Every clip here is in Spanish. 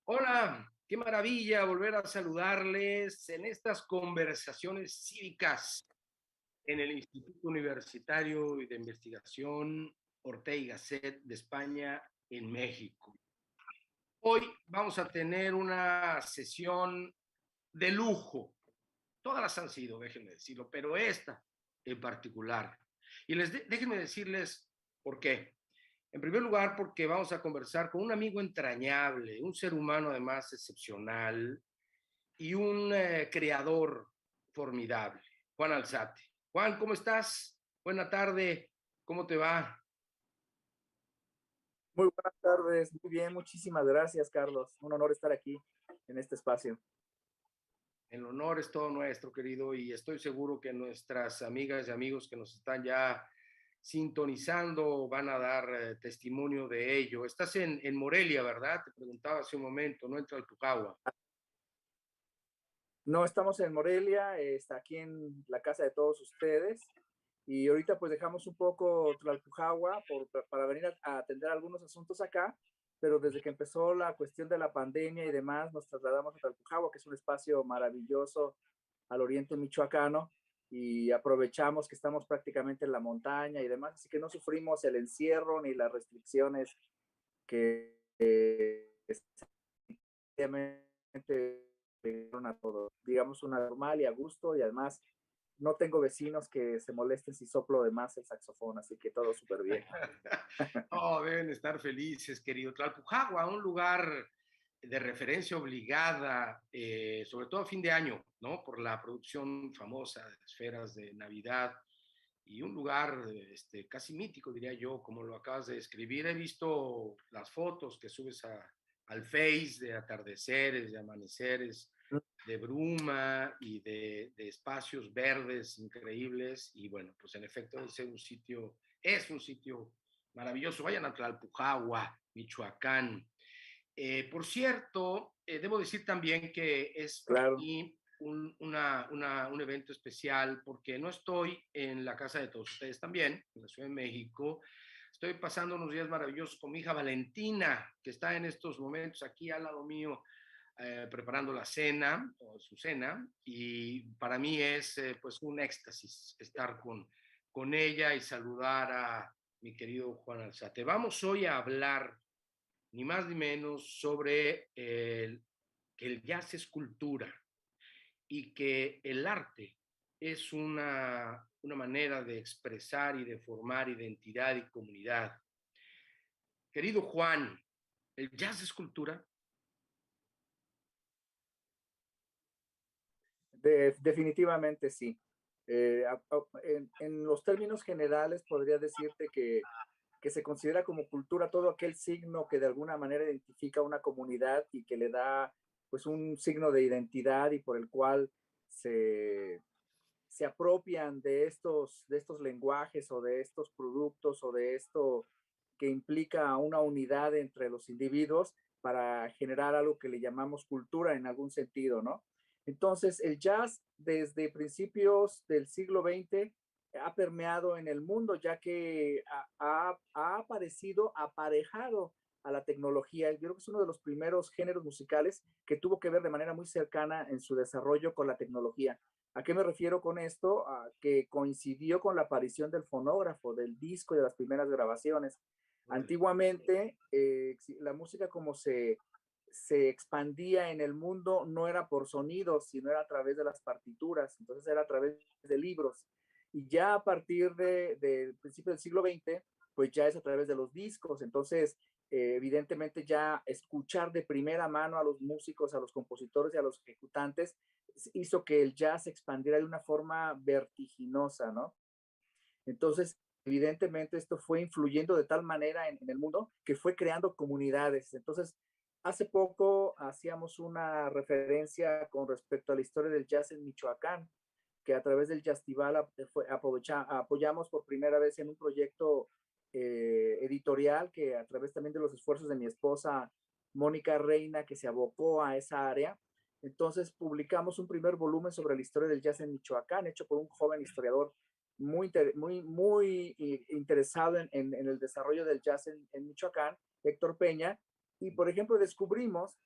Hola, qué maravilla volver a saludarles en estas conversaciones cívicas en el Instituto Universitario de Investigación Ortega y Gasset de España en México. Hoy vamos a tener una sesión de lujo. Todas las han sido, déjenme decirlo, pero esta en particular. Y déjenme decirles por qué. En primer lugar, porque vamos a conversar con un amigo entrañable, un ser humano además excepcional, y un creador formidable, Juan Alzate. Juan, ¿cómo estás? Buena tarde, ¿cómo te va? Muy buenas tardes, muy bien, muchísimas gracias, Carlos. Un honor estar aquí en este espacio. El honor es todo nuestro, querido, y estoy seguro que nuestras amigas y amigos que nos están ya sintonizando van a dar testimonio de ello. Estás en Morelia, ¿verdad? Te preguntaba hace un momento, no en Tlalpujahua. No estamos en Morelia, está aquí en la casa de todos ustedes. Y ahorita pues dejamos un poco Tlalpujahua para venir a atender algunos asuntos acá, pero desde que empezó la cuestión de la pandemia y demás, nos trasladamos a Tlalpujahua, que es un espacio maravilloso al oriente michoacano, y aprovechamos que estamos prácticamente en la montaña y demás, así que no sufrimos el encierro ni las restricciones que a todo, digamos, una normal y a gusto, y además no tengo vecinos que se molesten si soplo de más el saxofón, así que todo súper bien. Oh, deben estar felices, querido. Tlalpujahua, un lugar de referencia obligada, sobre todo a fin de año, ¿no? Por la producción famosa de esferas de Navidad y un lugar casi mítico, diría yo, como lo acabas de describir. He visto las fotos que subes al Face de atardeceres, de amaneceres, de bruma y de espacios verdes increíbles. Y bueno, pues en efecto es un sitio maravilloso. Vayan a Tlalpujahua, Michoacán. Por cierto, debo decir también que es para Claro. mí un evento especial porque no estoy en la casa de todos ustedes también, en la Ciudad de México. Estoy pasando unos días maravillosos con mi hija Valentina, que está en estos momentos aquí al lado mío preparando la cena o su cena, y para mí es pues un éxtasis estar con ella y saludar a mi querido Juan Alzate. Vamos hoy a hablar ni más ni menos sobre que el jazz es cultura y que el arte es una manera de expresar y de formar identidad y comunidad. Querido Juan, ¿el jazz es cultura? Definitivamente sí. En los términos generales podría decirte que se considera como cultura todo aquel signo que de alguna manera identifica una comunidad y que le da pues un signo de identidad, y por el cual se, se apropian de estos lenguajes o de estos productos o de esto que implica una unidad entre los individuos para generar algo que le llamamos cultura en algún sentido, ¿no? Entonces, el jazz desde principios del siglo XX ha permeado en el mundo, ya que ha aparecido aparejado a la tecnología. Yo creo que es uno de los primeros géneros musicales que tuvo que ver de manera muy cercana en su desarrollo con la tecnología. ¿A qué me refiero con esto? A que coincidió con la aparición del fonógrafo, del disco y de las primeras grabaciones. Antiguamente, la música como se expandía en el mundo no era por sonidos, sino era a través de las partituras, entonces era a través de libros. Y ya a partir del principio del siglo XX, pues ya es a través de los discos. Entonces, evidentemente ya escuchar de primera mano a los músicos, a los compositores y a los ejecutantes hizo que el jazz se expandiera de una forma vertiginosa, ¿no? Entonces, evidentemente esto fue influyendo de tal manera en el mundo que fue creando comunidades. Entonces, hace poco hacíamos una referencia con respecto a la historia del jazz en Michoacán, que a través del Jazztival apoyamos por primera vez en un proyecto editorial, que a través también de los esfuerzos de mi esposa Mónica Reina, que se abocó a esa área. Entonces publicamos un primer volumen sobre la historia del jazz en Michoacán, hecho por un joven historiador muy interesado el desarrollo del jazz en Michoacán, Héctor Peña. Y por ejemplo descubrimos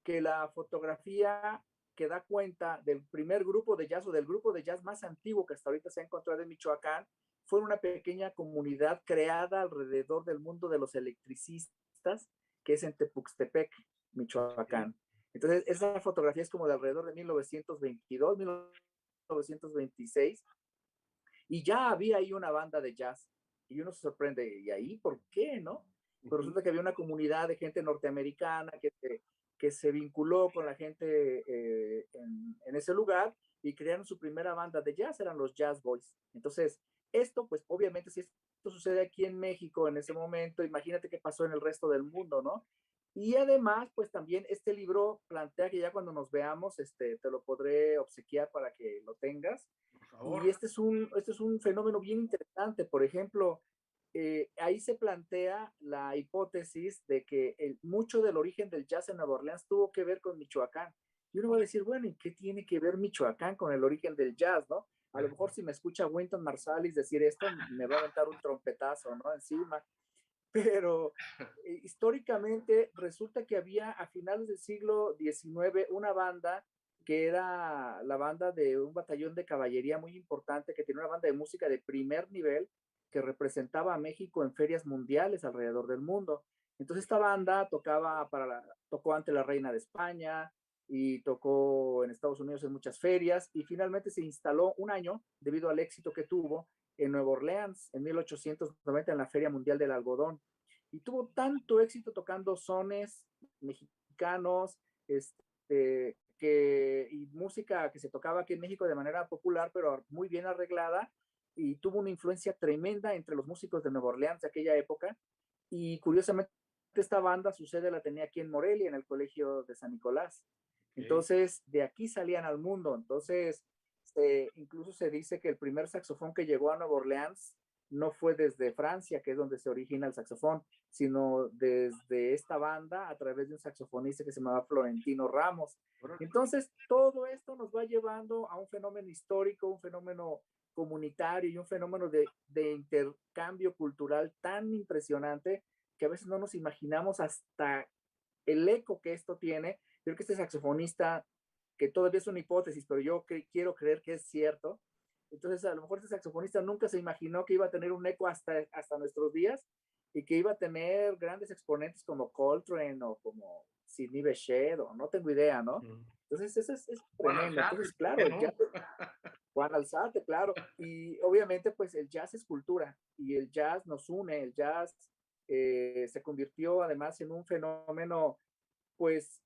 que la fotografía que da cuenta del primer grupo de jazz o del grupo de jazz más antiguo que hasta ahorita se ha encontrado en Michoacán fue una pequeña comunidad creada alrededor del mundo de los electricistas, que es en Tepuxtepec, Sí. Michoacán. Entonces, esa fotografía es como de alrededor de 1922, 1926, y ya había ahí una banda de jazz. Y uno se sorprende, ¿y ahí por qué, no? Pero Ujú. resulta que había una comunidad de gente norteamericana que se vinculó con la gente en ese lugar y crearon su primera banda de jazz, eran los Jazz Boys. Entonces, esto, pues obviamente, si esto sucede aquí en México en ese momento, imagínate qué pasó en el resto del mundo, ¿no? Y además, pues también este libro plantea que ya cuando nos veamos, te lo podré obsequiar para que lo tengas. Por Y favor. este es un fenómeno bien interesante. Por ejemplo, ahí se plantea la hipótesis de que mucho del origen del jazz en Nueva Orleans tuvo que ver con Michoacán. Y uno va a decir, bueno, ¿y qué tiene que ver Michoacán con el origen del jazz, no? A lo mejor si me escucha Wynton Marsalis decir esto, me va a aventar un trompetazo, ¿no? Encima. Pero históricamente resulta que había a finales del siglo XIX una banda que era la banda de un batallón de caballería muy importante, que tenía una banda de música de primer nivel que representaba a México en ferias mundiales alrededor del mundo. Entonces esta banda tocó ante la reina de España y tocó en Estados Unidos en muchas ferias y finalmente se instaló un año debido al éxito que tuvo en Nueva Orleans en 1890 en la Feria Mundial del Algodón. Y tuvo tanto éxito tocando sones mexicanos, y música que se tocaba aquí en México de manera popular, pero muy bien arreglada, y tuvo una influencia tremenda entre los músicos de Nueva Orleans de aquella época. Y curiosamente, esta banda, su sede la tenía aquí en Morelia, en el Colegio de San Nicolás. Ok. Entonces, de aquí salían al mundo. Entonces, incluso se dice que el primer saxofón que llegó a Nueva Orleans no fue desde Francia, que es donde se origina el saxofón, sino desde esta banda a través de un saxofonista que se llamaba Florentino Ramos. Entonces, todo esto nos va llevando a un fenómeno histórico, un fenómeno comunitario y un fenómeno de intercambio cultural tan impresionante que a veces no nos imaginamos hasta el eco que esto tiene. Creo que este saxofonista, que todavía es una hipótesis, pero yo quiero creer que es cierto. Entonces, a lo mejor este saxofonista nunca se imaginó que iba a tener un eco hasta nuestros días y que iba a tener grandes exponentes como Coltrane o como Sidney Bechet, o no tengo idea, ¿no? Ujú. Entonces, eso es Juan tremendo. Alzate, Entonces, ¿por claro, qué el jazz, no? Juan Alzate, claro. Y obviamente, pues el jazz es cultura y el jazz nos une, el jazz se convirtió además en un fenómeno, pues,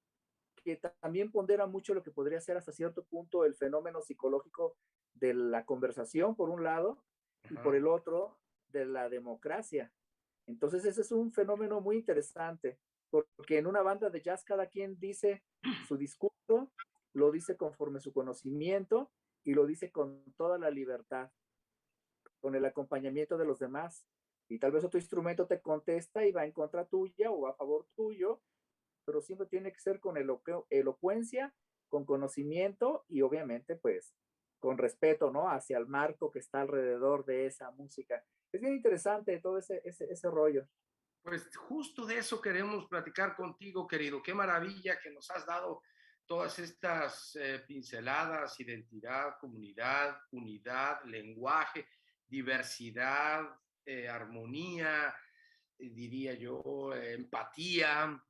que también pondera mucho lo que podría ser hasta cierto punto el fenómeno psicológico de la conversación, por un lado, y por Ajá. el otro, de la democracia. Entonces, ese es un fenómeno muy interesante, porque en una banda de jazz cada quien dice su discurso, lo dice conforme su conocimiento y lo dice con toda la libertad, con el acompañamiento de los demás. Y tal vez otro instrumento te contesta y va en contra tuya o a favor tuyo, pero siempre tiene que ser con elocuencia, con conocimiento y obviamente pues con respeto, ¿no? Hacia el marco que está alrededor de esa música. Es bien interesante todo ese rollo. Pues justo de eso queremos platicar contigo, querido. Qué maravilla que nos has dado todas estas pinceladas: identidad, comunidad, unidad, lenguaje, diversidad, armonía, diría yo, empatía,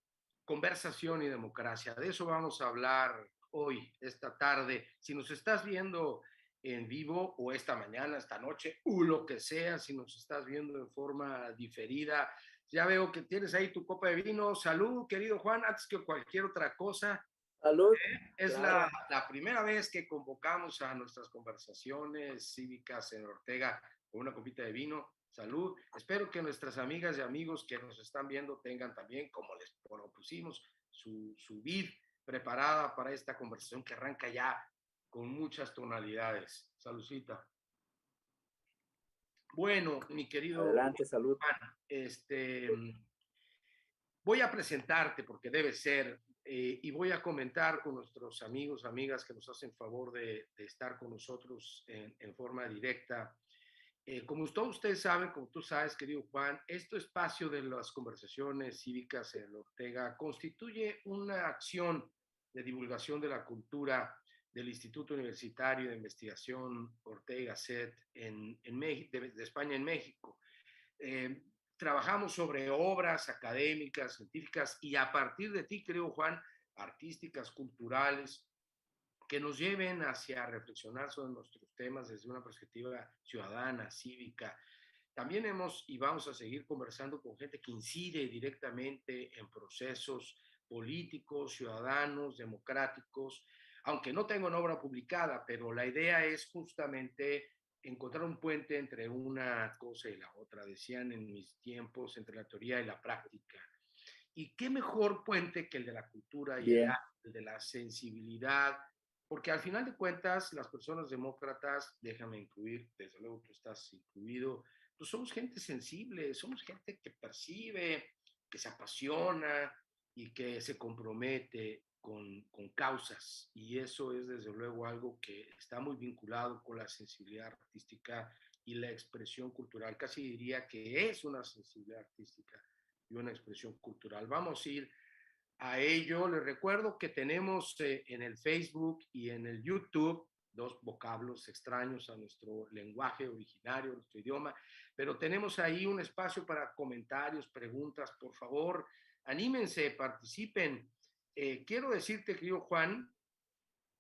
conversación y democracia. De eso vamos a hablar hoy, esta tarde. Si nos estás viendo en vivo o esta mañana, esta noche, o lo que sea, si nos estás viendo en forma diferida, ya veo que tienes ahí tu copa de vino. Salud, querido Juan. Antes que cualquier otra cosa, Salud, es claro. la primera vez que convocamos a nuestras conversaciones cívicas en Ortega con una copita de vino. Salud. Espero que nuestras amigas y amigos que nos están viendo tengan también, como les propusimos, su vid preparada para esta conversación que arranca ya con muchas tonalidades. Saludcita. Bueno, mi querido Adelante, salud. Juan, voy a presentarte porque debe ser, y voy a comentar con nuestros amigos, amigas que nos hacen favor de estar con nosotros en forma directa. Como todos ustedes saben, como tú sabes, querido Juan, este espacio de las conversaciones cívicas en Ortega constituye una acción de Divulgación de la Cultura del Instituto Universitario de Investigación Ortega y Gasset de España en México. Trabajamos sobre obras académicas, científicas y a partir de ti, creo, Juan, artísticas, culturales, que nos lleven hacia reflexionar sobre nuestros temas desde una perspectiva ciudadana, cívica. También hemos y vamos a seguir conversando con gente que incide directamente en procesos políticos, ciudadanos, democráticos, aunque no tengo una obra publicada, pero la idea es justamente encontrar un puente entre una cosa y la otra, decían en mis tiempos, entre la teoría y la práctica. Y qué mejor puente que el de la cultura y Bien. el de la sensibilidad, porque al final de cuentas, las personas demócratas, déjame incluir, desde luego tú estás incluido, pues somos gente sensible, somos gente que percibe, que se apasiona y que se compromete con causas. Y eso es desde luego algo que está muy vinculado con la sensibilidad artística y la expresión cultural. Casi diría que es una sensibilidad artística y una expresión cultural. Vamos a ir a ello. Les recuerdo que tenemos en el Facebook y en el YouTube dos vocablos extraños a nuestro lenguaje originario, nuestro idioma, pero tenemos ahí un espacio para comentarios, preguntas, por favor, anímense, participen. Quiero decirte, querido Juan,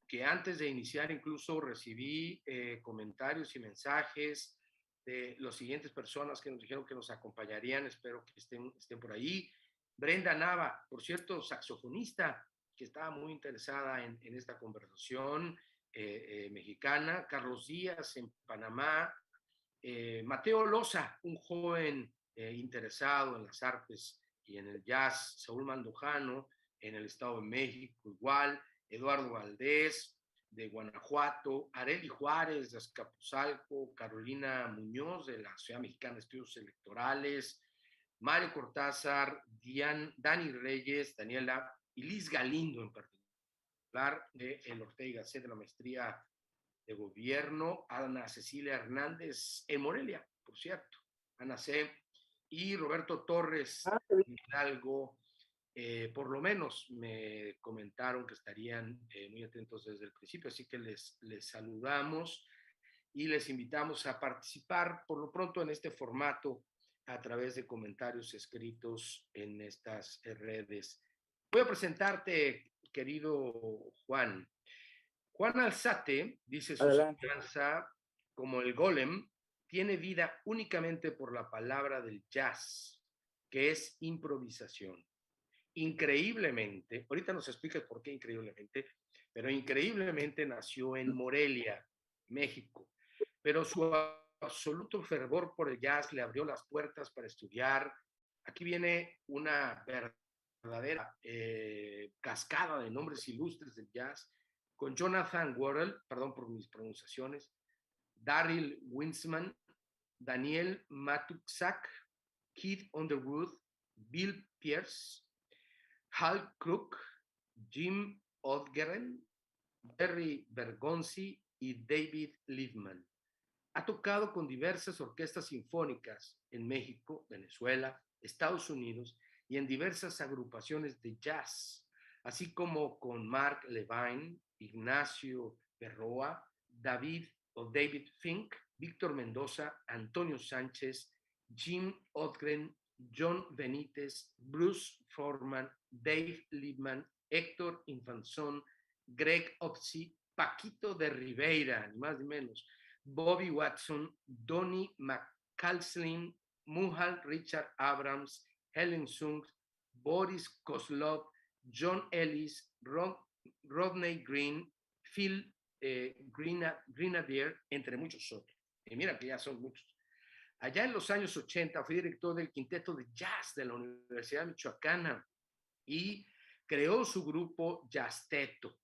que antes de iniciar incluso recibí comentarios y mensajes de las siguientes personas que nos dijeron que nos acompañarían, espero que estén por ahí. Brenda Nava, por cierto, saxofonista, que estaba muy interesada en esta conversación mexicana. Carlos Díaz en Panamá. Mateo Loza, un joven interesado en las artes y en el jazz. Saúl Mandujano, en el Estado de México, igual. Eduardo Valdés, de Guanajuato, Areli Juárez, de Azcapotzalco, Carolina Muñoz, de la Ciudad Mexicana de Estudios Electorales, Mario Cortázar, Dani Reyes, Daniela y Liz Galindo en particular, de el Ortega y Gasset, de la maestría de gobierno, Ana Cecilia Hernández en Morelia, por cierto, Ana C. y Roberto Torres Hidalgo. Por lo menos me comentaron que estarían muy atentos desde el principio, así que les saludamos y les invitamos a participar por lo pronto en este formato a través de comentarios escritos en estas redes. Voy a presentarte, querido Juan. Juan Alzate dice su semejanza como el golem tiene vida únicamente por la palabra del jazz, que es improvisación. Increíblemente, ahorita nos explicas por qué increíblemente, pero increíblemente nació en Morelia, México, pero su absoluto fervor por el jazz le abrió las puertas para estudiar. Aquí viene una verdadera cascada de nombres ilustres del jazz, con Jonathan Worrell, perdón por mis pronunciaciones, Daryl Winsman, Daniel Matuksak, Keith Underwood, Bill Pierce, Hal Crook, Jim Odgeren, Terry Bergonzi y David Liebman. Ha tocado con diversas orquestas sinfónicas en México, Venezuela, Estados Unidos y en diversas agrupaciones de jazz, así como con Mark Levine, Ignacio Berroa, David Fink, Víctor Mendoza, Antonio Sánchez, Jim Odgren, John Benítez, Bruce Forman, Dave Liebman, Héctor Infanzón, Greg Opsi, Paquito de Ribeira, ni más ni menos, Bobby Watson, Donnie McCalslin, Muhal Richard Abrams, Helen Sung, Boris Kozlov, John Ellis, Rodney Green, Phil Grenadier, entre muchos otros. Y mira que ya son muchos. Allá en los años 80 fue director del Quinteto de Jazz de la Universidad Michoacana y creó su grupo Jazzteto.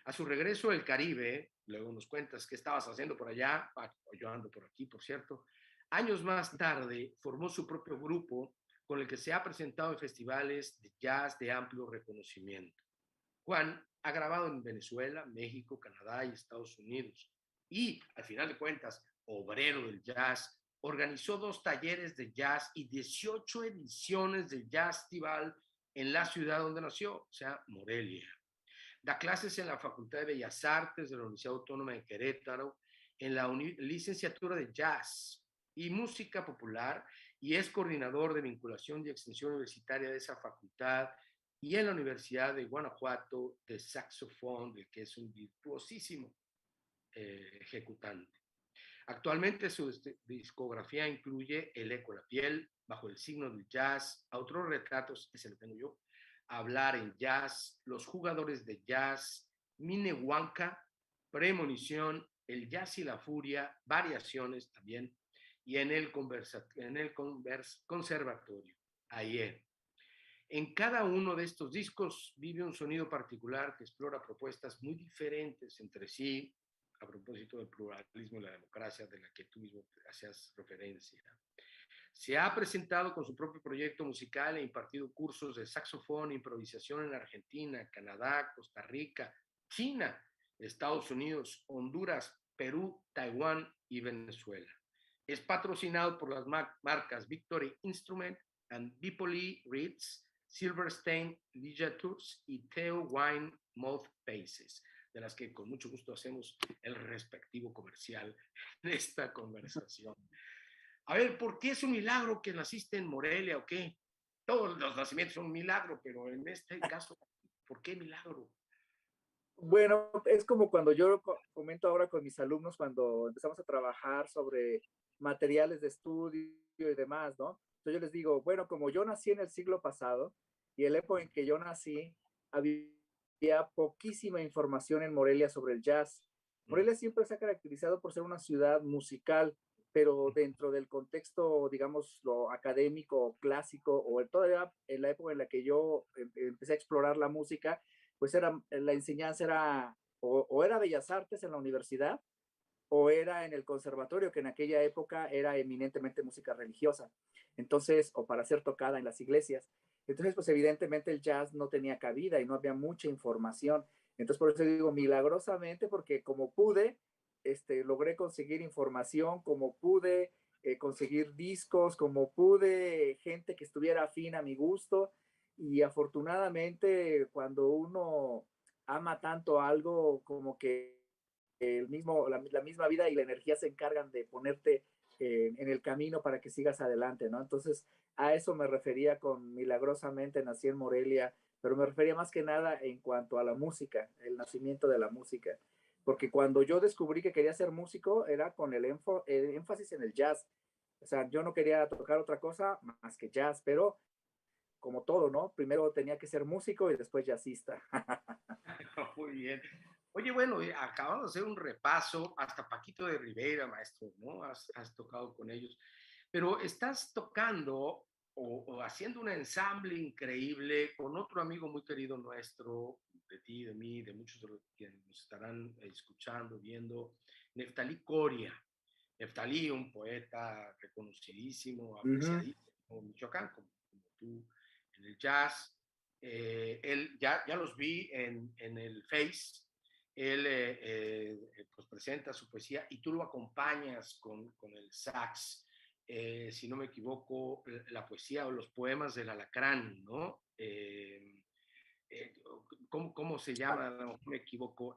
A su regreso del Caribe, luego nos cuentas qué estabas haciendo por allá, yo ando por aquí, por cierto, años más tarde formó su propio grupo con el que se ha presentado en festivales de jazz de amplio reconocimiento. Juan ha grabado en Venezuela, México, Canadá y Estados Unidos. Y, al final de cuentas, obrero del jazz, organizó 2 talleres de jazz y 18 ediciones del Jazz Festival en la ciudad donde nació, o sea, Morelia. Da clases en la Facultad de Bellas Artes de la Universidad Autónoma de Querétaro, en la licenciatura de Jazz y Música Popular, y es coordinador de vinculación y extensión universitaria de esa facultad, y en la Universidad de Guanajuato de saxofón, de que es un virtuosísimo ejecutante. Actualmente su discografía incluye El eco de la piel, Bajo el signo del jazz, Autorretratos, ese lo tengo yo, Hablar en jazz, Los jugadores de jazz, Minehuanca, Premonición, El jazz y la furia, Variaciones también, y en el conservatorio, Ayer. En cada uno de estos discos vive un sonido particular que explora propuestas muy diferentes entre sí, a propósito del pluralismo y la democracia de la que tú mismo hacías referencia. Se ha presentado con su propio proyecto musical e impartido cursos de saxofón e improvisación en Argentina, Canadá, Costa Rica, China, Estados Unidos, Honduras, Perú, Taiwán y Venezuela. Es patrocinado por las marcas Victory Instrument and Bipoli Reeds, Silverstein Ligatures y Theo Wine Mouth Bases, de las que con mucho gusto hacemos el respectivo comercial en esta conversación. A ver, ¿por qué es un milagro que naciste en Morelia o qué? Todos los nacimientos son un milagro, pero en este caso, ¿por qué milagro? Bueno, es como cuando yo comento ahora con mis alumnos cuando empezamos a trabajar sobre materiales de estudio y demás, ¿no? Entonces yo les digo, bueno, como yo nací en el siglo pasado y el época en que yo nací, había poquísima información en Morelia sobre el jazz. Morelia siempre se ha caracterizado por ser una ciudad musical, pero dentro del contexto, digamos, lo académico, clásico, o todavía en la época en la que yo empecé a explorar la música, pues la enseñanza era o era Bellas Artes en la universidad o era en el conservatorio, que en aquella época era eminentemente música religiosa, entonces, o para ser tocada en las iglesias. Entonces, pues evidentemente el jazz no tenía cabida y no había mucha información. Entonces, por eso digo milagrosamente, porque como pude, logré conseguir información, como pude conseguir discos, como pude gente que estuviera afín a mi gusto, y afortunadamente cuando uno ama tanto algo, como que la misma vida y la energía se encargan de ponerte en el camino para que sigas adelante, ¿no? Entonces, a eso me refería con milagrosamente nací en Morelia, pero me refería más que nada en cuanto a la música, el nacimiento de la música. Porque cuando yo descubrí que quería ser músico, era con el énfasis en el jazz. O sea, yo no quería tocar otra cosa más que jazz, pero como todo, ¿no? Primero tenía que ser músico y después jazzista. Muy bien. Oye, bueno, acabamos de hacer un repaso hasta Paquito de Rivera, maestro, ¿no? Has tocado con ellos, pero estás tocando o haciendo un ensamble increíble con otro amigo muy querido nuestro, de ti, de mí, de muchos de los que nos estarán escuchando, viendo, Neftalí Coria. Neftalí, un poeta reconocidísimo, apreciadísimo en Michoacán, como tú en el jazz. Él ya los vi en el Face. Él pues presenta su poesía y tú lo acompañas con el sax. Si no me equivoco, la poesía o los poemas del Alacrán, ¿no? ¿Cómo se llama? No me equivoco.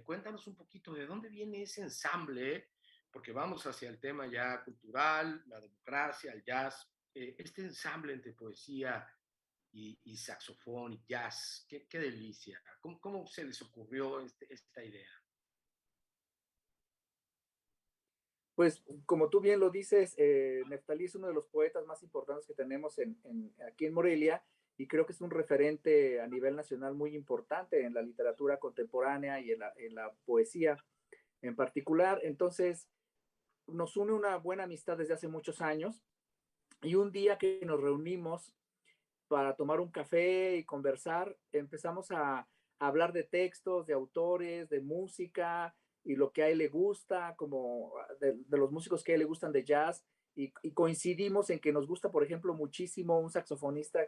Cuéntanos un poquito de dónde viene ese ensamble, porque vamos hacia el tema ya cultural, la democracia, el jazz. Este ensamble entre poesía y saxofón y jazz, qué delicia. ¿Cómo se les ocurrió esta idea? Pues como tú bien lo dices, Neftalí es uno de los poetas más importantes que tenemos aquí en Morelia, y creo que es un referente a nivel nacional muy importante en la literatura contemporánea y en la poesía en particular. Entonces, nos une una buena amistad desde hace muchos años, y un día que nos reunimos para tomar un café y conversar, empezamos a hablar de textos, de autores, de música y lo que a él le gusta, como de los músicos que a él le gustan de jazz, y coincidimos en que nos gusta, por ejemplo, muchísimo un saxofonista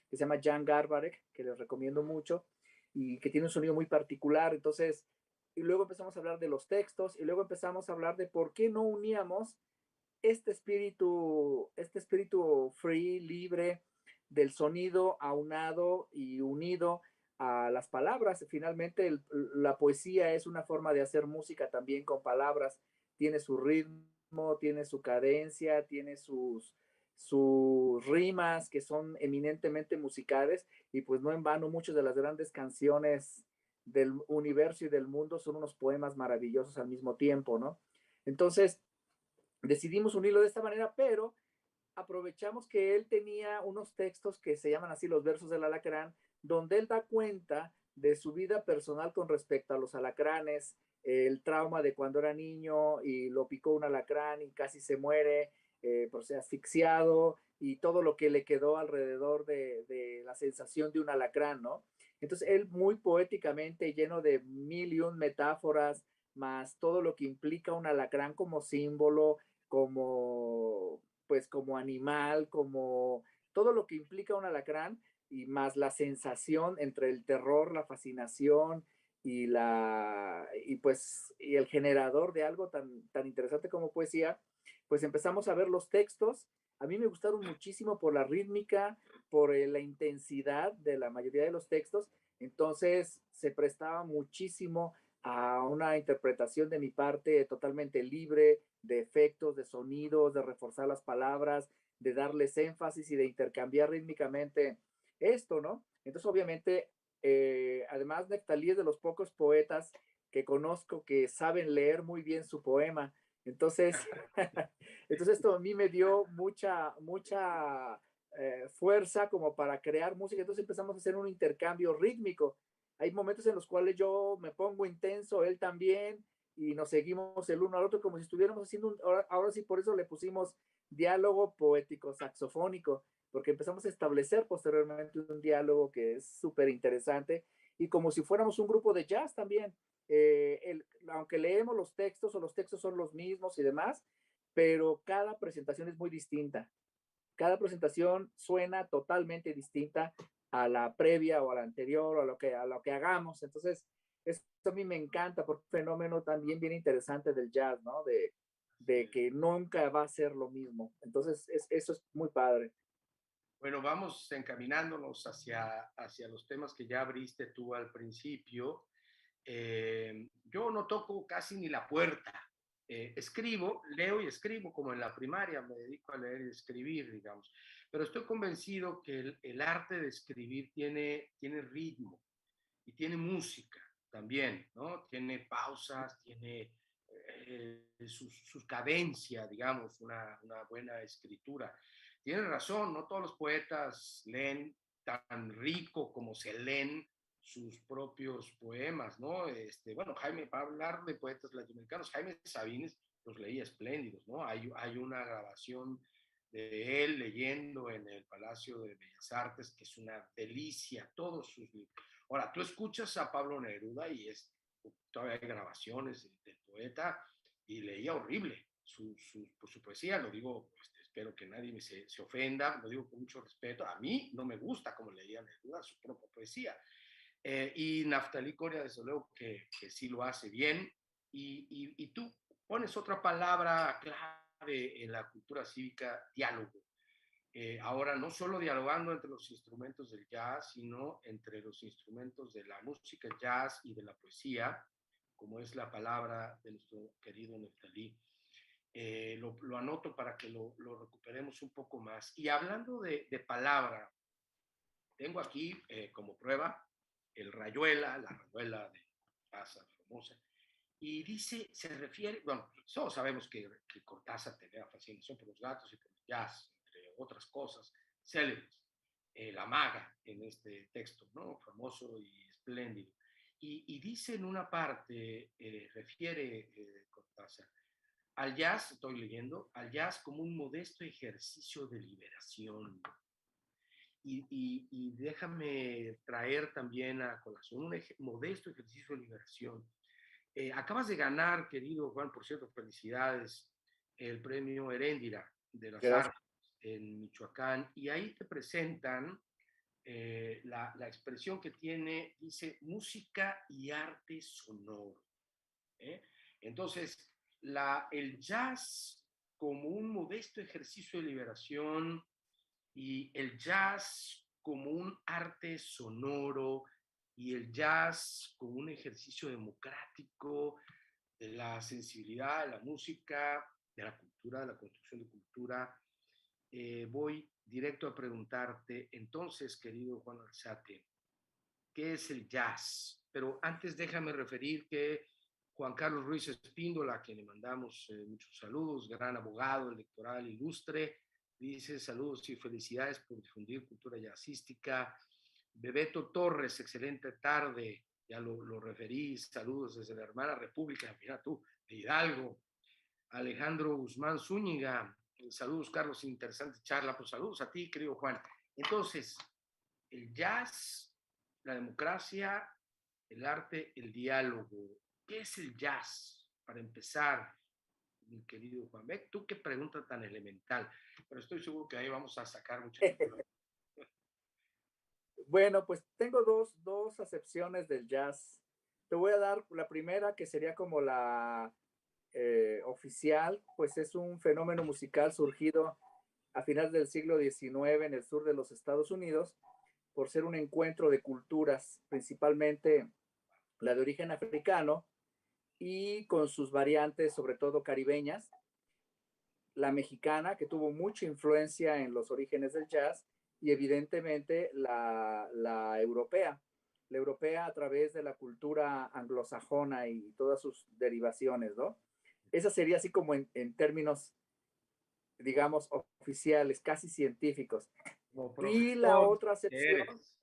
que se llama Jan Garbarek, que les recomiendo mucho, y que tiene un sonido muy particular. Entonces, y luego empezamos a hablar de los textos, y luego empezamos a hablar de por qué no uníamos este espíritu free, libre, del sonido aunado y unido a las palabras. Finalmente, la poesía es una forma de hacer música también con palabras. Tiene su ritmo, tiene su cadencia, tiene sus rimas que son eminentemente musicales y pues no en vano muchas de las grandes canciones del universo y del mundo son unos poemas maravillosos al mismo tiempo, ¿no? Entonces, decidimos unirlo de esta manera, pero aprovechamos que él tenía unos textos que se llaman así los versos del alacrán, donde él da cuenta de su vida personal con respecto a los alacranes, el trauma de cuando era niño y lo picó un alacrán y casi se muere, por ser asfixiado y todo lo que le quedó alrededor de la sensación de un alacrán, ¿no? Entonces él muy poéticamente, lleno de mil y un metáforas, más todo lo que implica un alacrán como símbolo, como pues como animal, como todo lo que implica un alacrán y más la sensación entre el terror, la fascinación y pues y el generador de algo tan interesante como poesía, pues empezamos a ver los textos. A mí me gustaron muchísimo por la rítmica, por la intensidad de la mayoría de los textos, entonces se prestaba muchísimo a una interpretación de mi parte totalmente libre, de efectos, de sonidos, de reforzar las palabras, de darles énfasis y de intercambiar rítmicamente esto, ¿no? Entonces, obviamente, además, Neftalí es de los pocos poetas que conozco que saben leer muy bien su poema. Entonces, entonces esto a mí me dio mucha fuerza como para crear música. Entonces empezamos a hacer un intercambio rítmico. Hay momentos en los cuales yo me pongo intenso, él también, y nos seguimos el uno al otro como si estuviéramos haciendo ahora sí, por eso le pusimos diálogo poético saxofónico, porque empezamos a establecer posteriormente un diálogo que es súper interesante y como si fuéramos un grupo de jazz también. Aunque leemos los textos o los textos son los mismos y demás, pero cada presentación es muy distinta. Cada presentación suena totalmente distinta a la previa o a la anterior o a lo que hagamos. Entonces, esto a mí me encanta porque es un fenómeno también bien interesante del jazz, ¿no? De que nunca va a ser lo mismo. Entonces, eso es muy padre. Bueno, vamos encaminándonos hacia los temas que ya abriste tú al principio. Yo no toco casi ni la puerta. Escribo, leo y escribo como en la primaria, me dedico a leer y escribir, digamos. Pero estoy convencido que el arte de escribir tiene ritmo y tiene música también, ¿no? Tiene pausas, tiene su cadencia, digamos, una buena escritura. Tienes razón, no todos los poetas leen tan rico como se leen sus propios poemas, ¿no? Bueno, Jaime, para hablar de poetas latinoamericanos, Jaime Sabines los leía espléndidos, ¿no? Hay una grabación de él leyendo en el Palacio de Bellas Artes, que es una delicia, todos sus libros. Ahora, tú escuchas a Pablo Neruda y todavía hay grabaciones del poeta y leía horrible su poesía, lo digo, espero que nadie se ofenda, lo digo con mucho respeto, a mí no me gusta como leía Neruda su propia poesía. Y Naftalí Coria, desde luego, que sí lo hace bien. Y tú pones otra palabra clave en la cultura cívica, diálogo. Ahora no solo dialogando entre los instrumentos del jazz, sino entre los instrumentos de la música jazz y de la poesía, como es la palabra de nuestro querido Neftalí. Lo anoto para que lo recuperemos un poco más. Y hablando de palabra, tengo aquí como prueba la rayuela de Cortázar, famosa, y dice, se refiere, bueno, todos sabemos que Cortázar tenía fascinación por los gatos y por el jazz, entre otras cosas célebres, la maga en este texto, ¿no? Famoso y espléndido. Y dice en una parte, refiere Cortázar, al jazz, estoy leyendo, al jazz como un modesto ejercicio de liberación. Y déjame traer también a colación un modesto ejercicio de liberación. Acabas de ganar, querido Juan, por cierto, felicidades, el premio Heréndira de las Gracias. Artes en Michoacán, y ahí te presentan la expresión que tiene, dice, música y arte sonoro. ¿Eh? Entonces, el jazz como un modesto ejercicio de liberación y el jazz como un arte sonoro, y el jazz como un ejercicio democrático de la sensibilidad, de la música, de la cultura, de la construcción de cultura. Voy directo a preguntarte, entonces, querido Juan Alzate, ¿qué es el jazz? Pero antes déjame referir que Juan Carlos Ruiz Espíndola, a quien le mandamos muchos saludos, gran abogado electoral ilustre, dice saludos y felicidades por difundir cultura jazzística. Bebeto Torres, excelente tarde, ya lo referí, saludos desde la hermana República, mira tú, de Hidalgo. Alejandro Guzmán Zúñiga, saludos Carlos, interesante charla, pues saludos a ti, querido Juan. Entonces, el jazz, la democracia, el arte, el diálogo. ¿Qué es el jazz? Para empezar, mi querido Juan Beck, tú qué pregunta tan elemental, pero estoy seguro que ahí vamos a sacar muchas cosas. Bueno, pues tengo dos acepciones del jazz. Te voy a dar la primera, que sería como la oficial, pues es un fenómeno musical surgido a finales del siglo XIX en el sur de los Estados Unidos, por ser un encuentro de culturas, principalmente la de origen africano y con sus variantes, sobre todo caribeñas, la mexicana, que tuvo mucha influencia en los orígenes del jazz, y evidentemente la europea. La europea a través de la cultura anglosajona y todas sus derivaciones, ¿no? Esa sería así como en términos, digamos, oficiales, casi científicos. Como Y la profesor otra acepción, eres.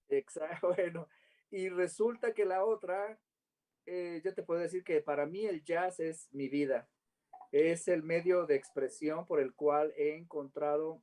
exacto, bueno, y resulta que la otra, yo te puedo decir que para mí el jazz es mi vida, es el medio de expresión por el cual he encontrado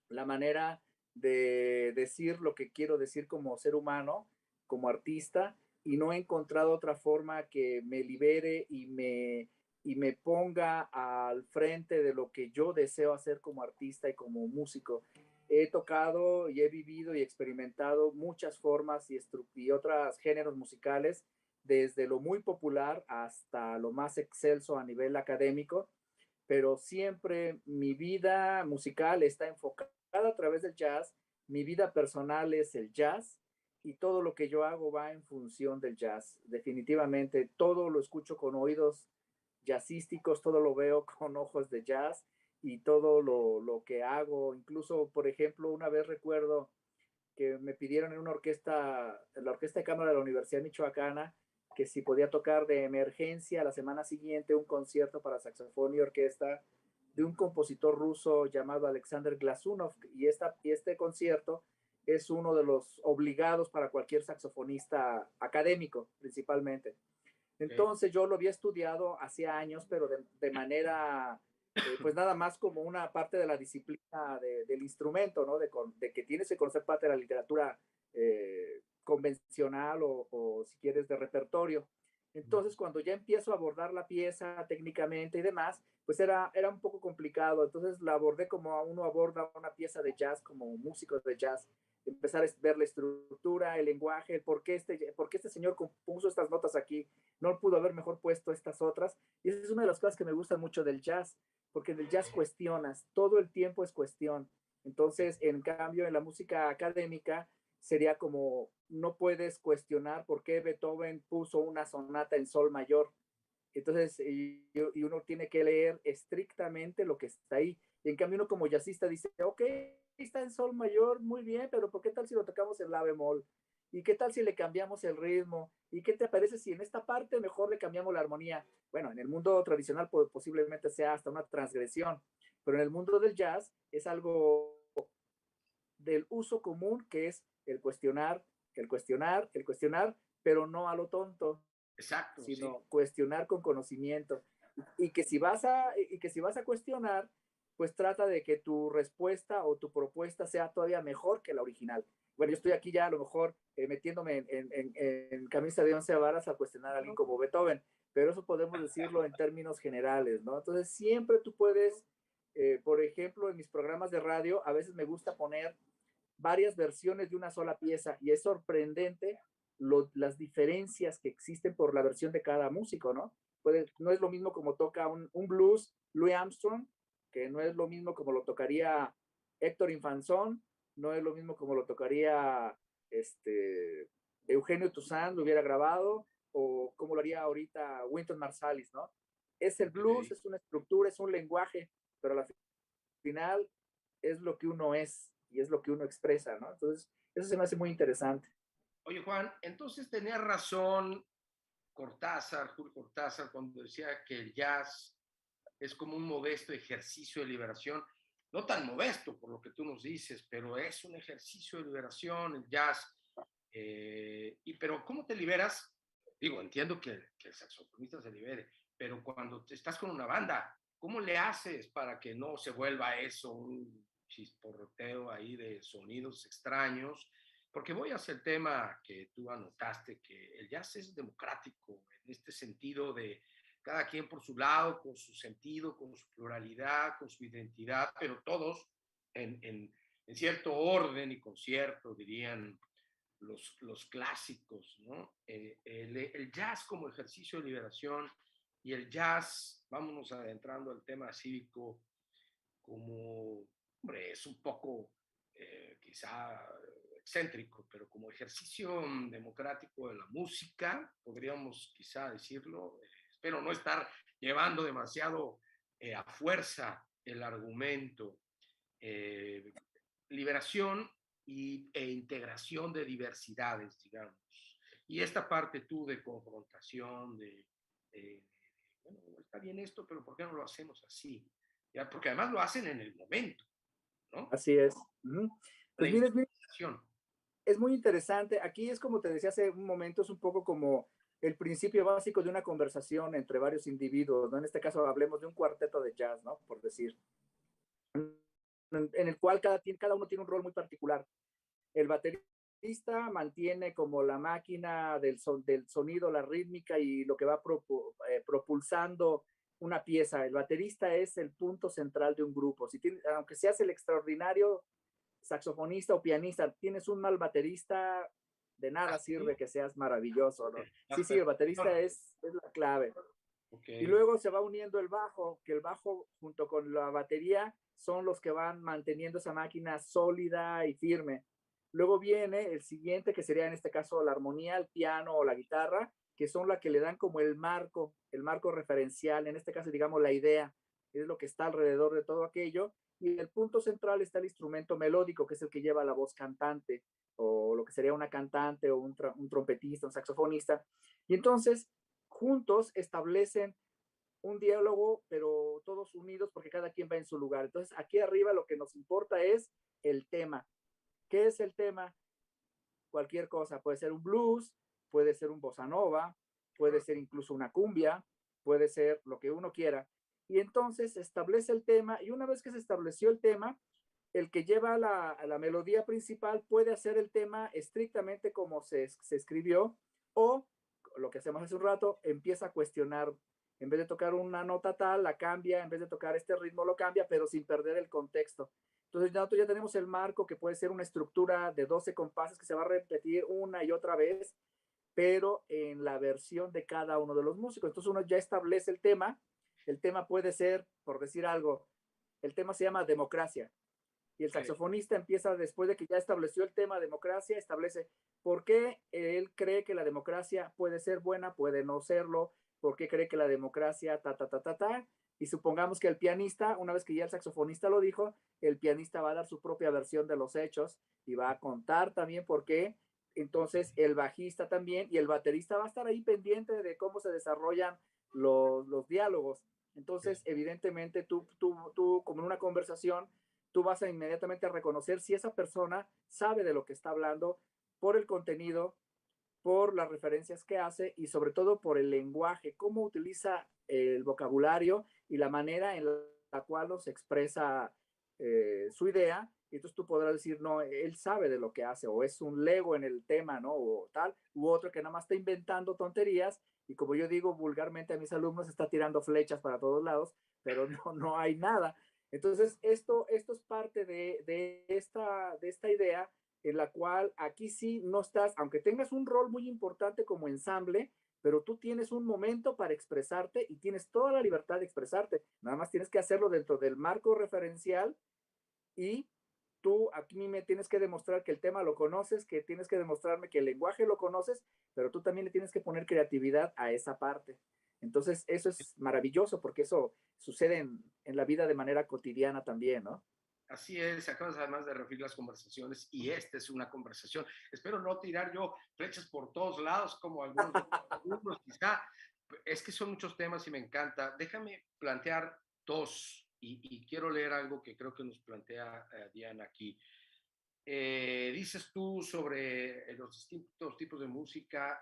la manera de decir lo que quiero decir como ser humano, como artista, y no he encontrado otra forma que me libere y me ponga al frente de lo que yo deseo hacer como artista y como músico. He tocado y he vivido y experimentado muchas formas y otros géneros musicales, desde lo muy popular hasta lo más excelso a nivel académico, pero siempre mi vida musical está enfocada a través del jazz, mi vida personal es el jazz y todo lo que yo hago va en función del jazz. Definitivamente todo lo escucho con oídos jazzísticos, todo lo veo con ojos de jazz y todo lo que hago, incluso, por ejemplo, una vez recuerdo que me pidieron en una orquesta, en la Orquesta de Cámara de la Universidad Michoacana, que si podía tocar de emergencia la semana siguiente un concierto para saxofón y orquesta de un compositor ruso llamado Alexander Glazunov, y este concierto es uno de los obligados para cualquier saxofonista académico, principalmente. Okay. Entonces yo lo había estudiado hacía años, pero de manera, pues nada más como una parte de la disciplina del instrumento, ¿no? De que tienes que conocer parte de la literatura convencional o si quieres de repertorio. Entonces cuando ya empiezo a abordar la pieza técnicamente y demás, pues era un poco complicado. Entonces la abordé como uno aborda una pieza de jazz, como músico de jazz, empezar a ver la estructura, el lenguaje, por qué este señor compuso estas notas aquí, no pudo haber mejor puesto estas otras. Y esa es una de las cosas que me gustan mucho del jazz, porque en el jazz cuestionas, todo el tiempo es cuestión. Entonces, en cambio, en la música académica sería como, no puedes cuestionar por qué Beethoven puso una sonata en sol mayor. Entonces, y uno tiene que leer estrictamente lo que está ahí. Y en cambio, uno como jazzista dice, ok, está en sol mayor, muy bien, pero ¿por qué tal si lo tocamos en la bemol? ¿Y qué tal si le cambiamos el ritmo? ¿Y qué te parece si en esta parte mejor le cambiamos la armonía? Bueno, en el mundo tradicional posiblemente sea hasta una transgresión, pero en el mundo del jazz es algo del uso común, que es el cuestionar, el cuestionar, el cuestionar, pero no a lo tonto, Exacto, sí. sino cuestionar con conocimiento. Y que si vas a cuestionar, pues trata de que tu respuesta o tu propuesta sea todavía mejor que la original. Bueno, yo estoy aquí ya a lo mejor metiéndome en camisa de 11 varas a cuestionar a alguien como Beethoven, pero eso podemos decirlo en términos generales, ¿no? Entonces siempre tú puedes, por ejemplo, en mis programas de radio, a veces me gusta poner varias versiones de una sola pieza y es sorprendente las diferencias que existen por la versión de cada músico, ¿no? No es lo mismo como toca un blues Louis Armstrong, que no es lo mismo como lo tocaría Héctor Infanzón, no es lo mismo como lo tocaría Eugenio Toussaint lo hubiera grabado, o como lo haría ahorita Wynton Marsalis, ¿no? Es el blues, Ok. es una estructura, es un lenguaje, pero al final es lo que uno es y es lo que uno expresa, ¿no? Entonces, eso se me hace muy interesante. Oye, Juan, entonces tenía razón Cortázar, Julio Cortázar, cuando decía que el jazz es como un modesto ejercicio de liberación, no tan modesto por lo que tú nos dices, pero es un ejercicio de liberación, el jazz. Pero ¿cómo te liberas? Digo, entiendo que el saxofonista se libere, pero cuando estás con una banda, ¿cómo le haces para que no se vuelva eso un chisporroteo ahí de sonidos extraños? Porque voy hacia el tema que tú anotaste, que el jazz es democrático en este sentido de cada quien por su lado, con su sentido, con su pluralidad, con su identidad, pero todos en cierto orden y concierto, dirían los clásicos, ¿no? El jazz como ejercicio de liberación y el jazz, vámonos adentrando al tema cívico, como, hombre, es un poco quizá excéntrico, pero como ejercicio democrático de la música, podríamos quizá decirlo. Espero no estar llevando demasiado a fuerza el argumento. Eh, Liberación e integración de diversidades, digamos. Y esta parte tú de confrontación, bueno, está bien esto, pero ¿por qué no lo hacemos así? ¿Ya? Porque además lo hacen en el momento, ¿no? Así es. Uh-huh. La Pues mira, improvisación. es muy interesante. Aquí es como te decía hace un momento, es un poco como el principio básico de una conversación entre varios individuos, ¿no? En este caso hablemos de un cuarteto de jazz, ¿no? Por decir, en el cual cada uno tiene un rol muy particular. El baterista mantiene como la máquina del sonido, la rítmica y lo que va propulsando una pieza. El baterista es el punto central de un grupo. Aunque seas el extraordinario saxofonista o pianista, tienes un mal baterista, de nada Así, sirve que seas maravilloso, ¿no? la Sí, sí, el baterista perfección. es la clave. Ok, Y luego se va uniendo el bajo, que el bajo junto con la batería son los que van manteniendo esa máquina sólida y firme. Luego viene el siguiente, que sería en este caso la armonía, el piano o la guitarra, que son la que le dan como el marco referencial, en este caso digamos la idea, es lo que está alrededor de todo aquello. Y el punto central está el instrumento melódico, que es el que lleva la voz cantante, o lo que sería una cantante o un trompetista, un saxofonista. Y entonces juntos establecen un diálogo, pero todos unidos porque cada quien va en su lugar. Entonces, aquí arriba lo que nos importa es el tema. ¿Qué es el tema? Cualquier cosa. Puede ser un blues, puede ser un bossa nova, puede ser incluso una cumbia, puede ser lo que uno quiera. Y entonces se establece el tema y una vez que se estableció el tema, el que lleva la melodía principal puede hacer el tema estrictamente como se escribió o lo que hacemos hace un rato, empieza a cuestionar. En vez de tocar una nota tal, la cambia, en vez de tocar este ritmo, lo cambia, pero sin perder el contexto. Entonces nosotros ya tenemos el marco que puede ser una estructura de 12 compases que se va a repetir una y otra vez, pero en la versión de cada uno de los músicos. Entonces uno ya establece el tema puede ser, por decir algo, el tema se llama democracia, y el ok. saxofonista empieza después de que ya estableció el tema democracia, establece por qué él cree que la democracia puede ser buena, puede no serlo, por qué cree que la democracia ta. Y supongamos que el pianista, una vez que ya el saxofonista lo dijo, el pianista va a dar su propia versión de los hechos y va a contar también por qué. Entonces el bajista también y el baterista va a estar ahí pendiente de cómo se desarrollan los diálogos. Entonces, evidentemente, tú como en una conversación, tú vas a inmediatamente a reconocer si esa persona sabe de lo que está hablando por el contenido, por las referencias que hace y sobre todo por el lenguaje, cómo utiliza el vocabulario y la manera en la cual nos expresa su idea. Y entonces tú podrás decir, no, él sabe de lo que hace, o es un lego en el tema, ¿no? O tal, u otro que nada más está inventando tonterías, y como yo digo vulgarmente a mis alumnos, está tirando flechas para todos lados, pero no hay nada. Entonces, esto es parte de esta idea en la cual aquí sí no estás, aunque tengas un rol muy importante como ensamble, pero tú tienes un momento para expresarte y tienes toda la libertad de expresarte. Nada más tienes que hacerlo dentro del marco referencial y tú aquí me tienes que demostrar que el tema lo conoces, que tienes que demostrarme que el lenguaje lo conoces, pero tú también le tienes que poner creatividad a esa parte. Entonces, eso es maravilloso porque eso sucede en la vida de manera cotidiana también, ¿no? Así es, acabas además de referir las conversaciones y esta es una conversación. Espero no tirar yo flechas por todos lados como algunos alumnos, quizá. Es que son muchos temas y me encanta. Déjame plantear dos y quiero leer algo que creo que nos plantea Diana aquí. Dices tú sobre los distintos tipos de música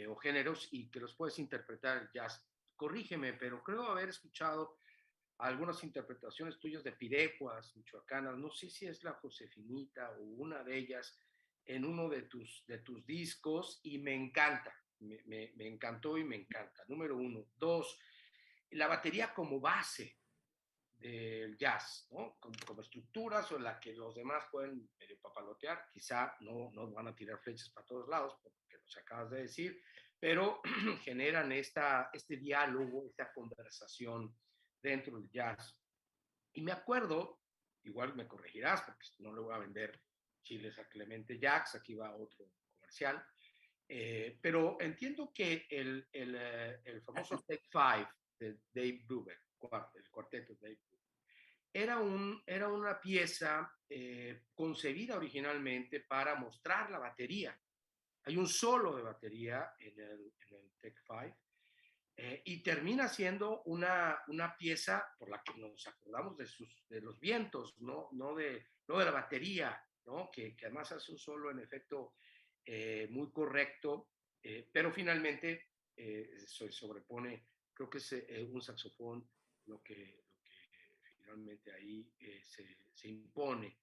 o géneros y que los puedes interpretar jazz. Corrígeme, pero creo haber escuchado algunas interpretaciones tuyas de pirecuas michoacanas, no sé si es la Josefinita o una de ellas en uno de tus discos y me encanta, me encantó y me encanta. Número uno. Dos, la batería como base del jazz, ¿no? Como estructura sobre la que los demás pueden medio papalotear, quizá no van a tirar flechas para todos lados, porque nos acabas de decir, pero generan este diálogo, esta conversación dentro del jazz. Y me acuerdo, igual me corregirás, porque no le voy a vender chiles a Clemente Jacks, aquí va otro comercial, pero entiendo que el famoso Take Five de Dave Brubeck, el cuarteto de Dave Brubeck, era una pieza concebida originalmente para mostrar la batería. Hay un solo de batería en el Take Five y termina siendo una pieza por la que nos acordamos de los vientos, no de la batería, ¿no? Que además hace un solo en efecto muy correcto, pero finalmente se sobrepone, creo que es un saxofón lo que finalmente ahí se impone.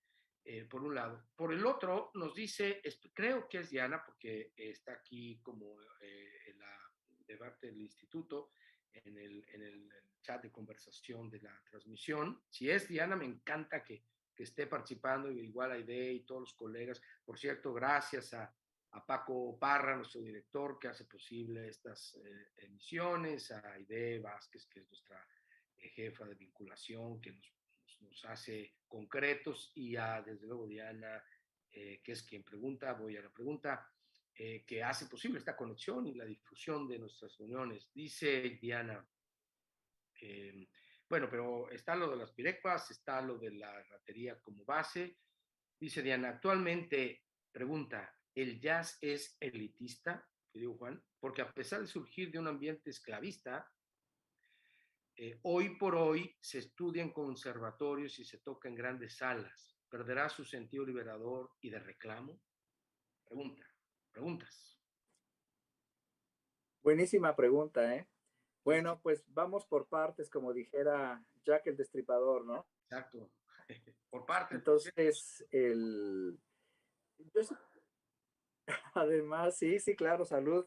Por un lado. Por el otro, nos dice, creo que es Diana, porque está aquí como en la debate del instituto, en el chat de conversación de la transmisión. Si es Diana, me encanta que esté participando, igual a Aide y todos los colegas. Por cierto, gracias a Paco Parra, nuestro director, que hace posible estas emisiones, a Aide Vázquez, que es nuestra jefa de vinculación, que nos hace concretos, y a, desde luego, Diana, que es quien pregunta, voy a la pregunta, que hace posible esta conexión y la difusión de nuestras reuniones. Dice Diana, bueno, pero está lo de las pirecuas, está lo de la ratería como base. Dice Diana, actualmente, pregunta, ¿el jazz es elitista? Querido Juan, porque a pesar de surgir de un ambiente esclavista, hoy por hoy se estudia en conservatorios y se toca en grandes salas. ¿Perderá su sentido liberador y de reclamo? Pregunta, preguntas. Buenísima pregunta, ¿eh? Sí, sí, Bueno, pues vamos por partes, como dijera Jack el Destripador, ¿no? exacto. Por parte, por cierto. Entonces, yo además, sí, sí, claro, salud.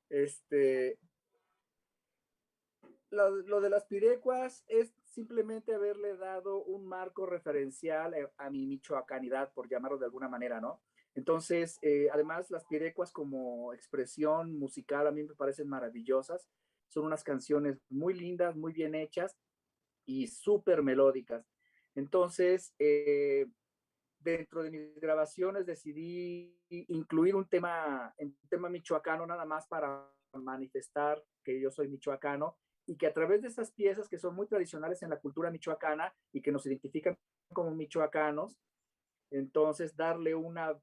Este, lo de las pirecuas es simplemente haberle dado un marco referencial a mi michoacanidad, por llamarlo de alguna manera, ¿no? Entonces, además, las pirecuas como expresión musical a mí me parecen maravillosas. Son unas canciones muy lindas, muy bien hechas y súper melódicas. Entonces, dentro de mis grabaciones decidí incluir un tema michoacano nada más para manifestar que yo soy michoacano y que a través de estas piezas que son muy tradicionales en la cultura michoacana y que nos identifican como michoacanos, entonces darle una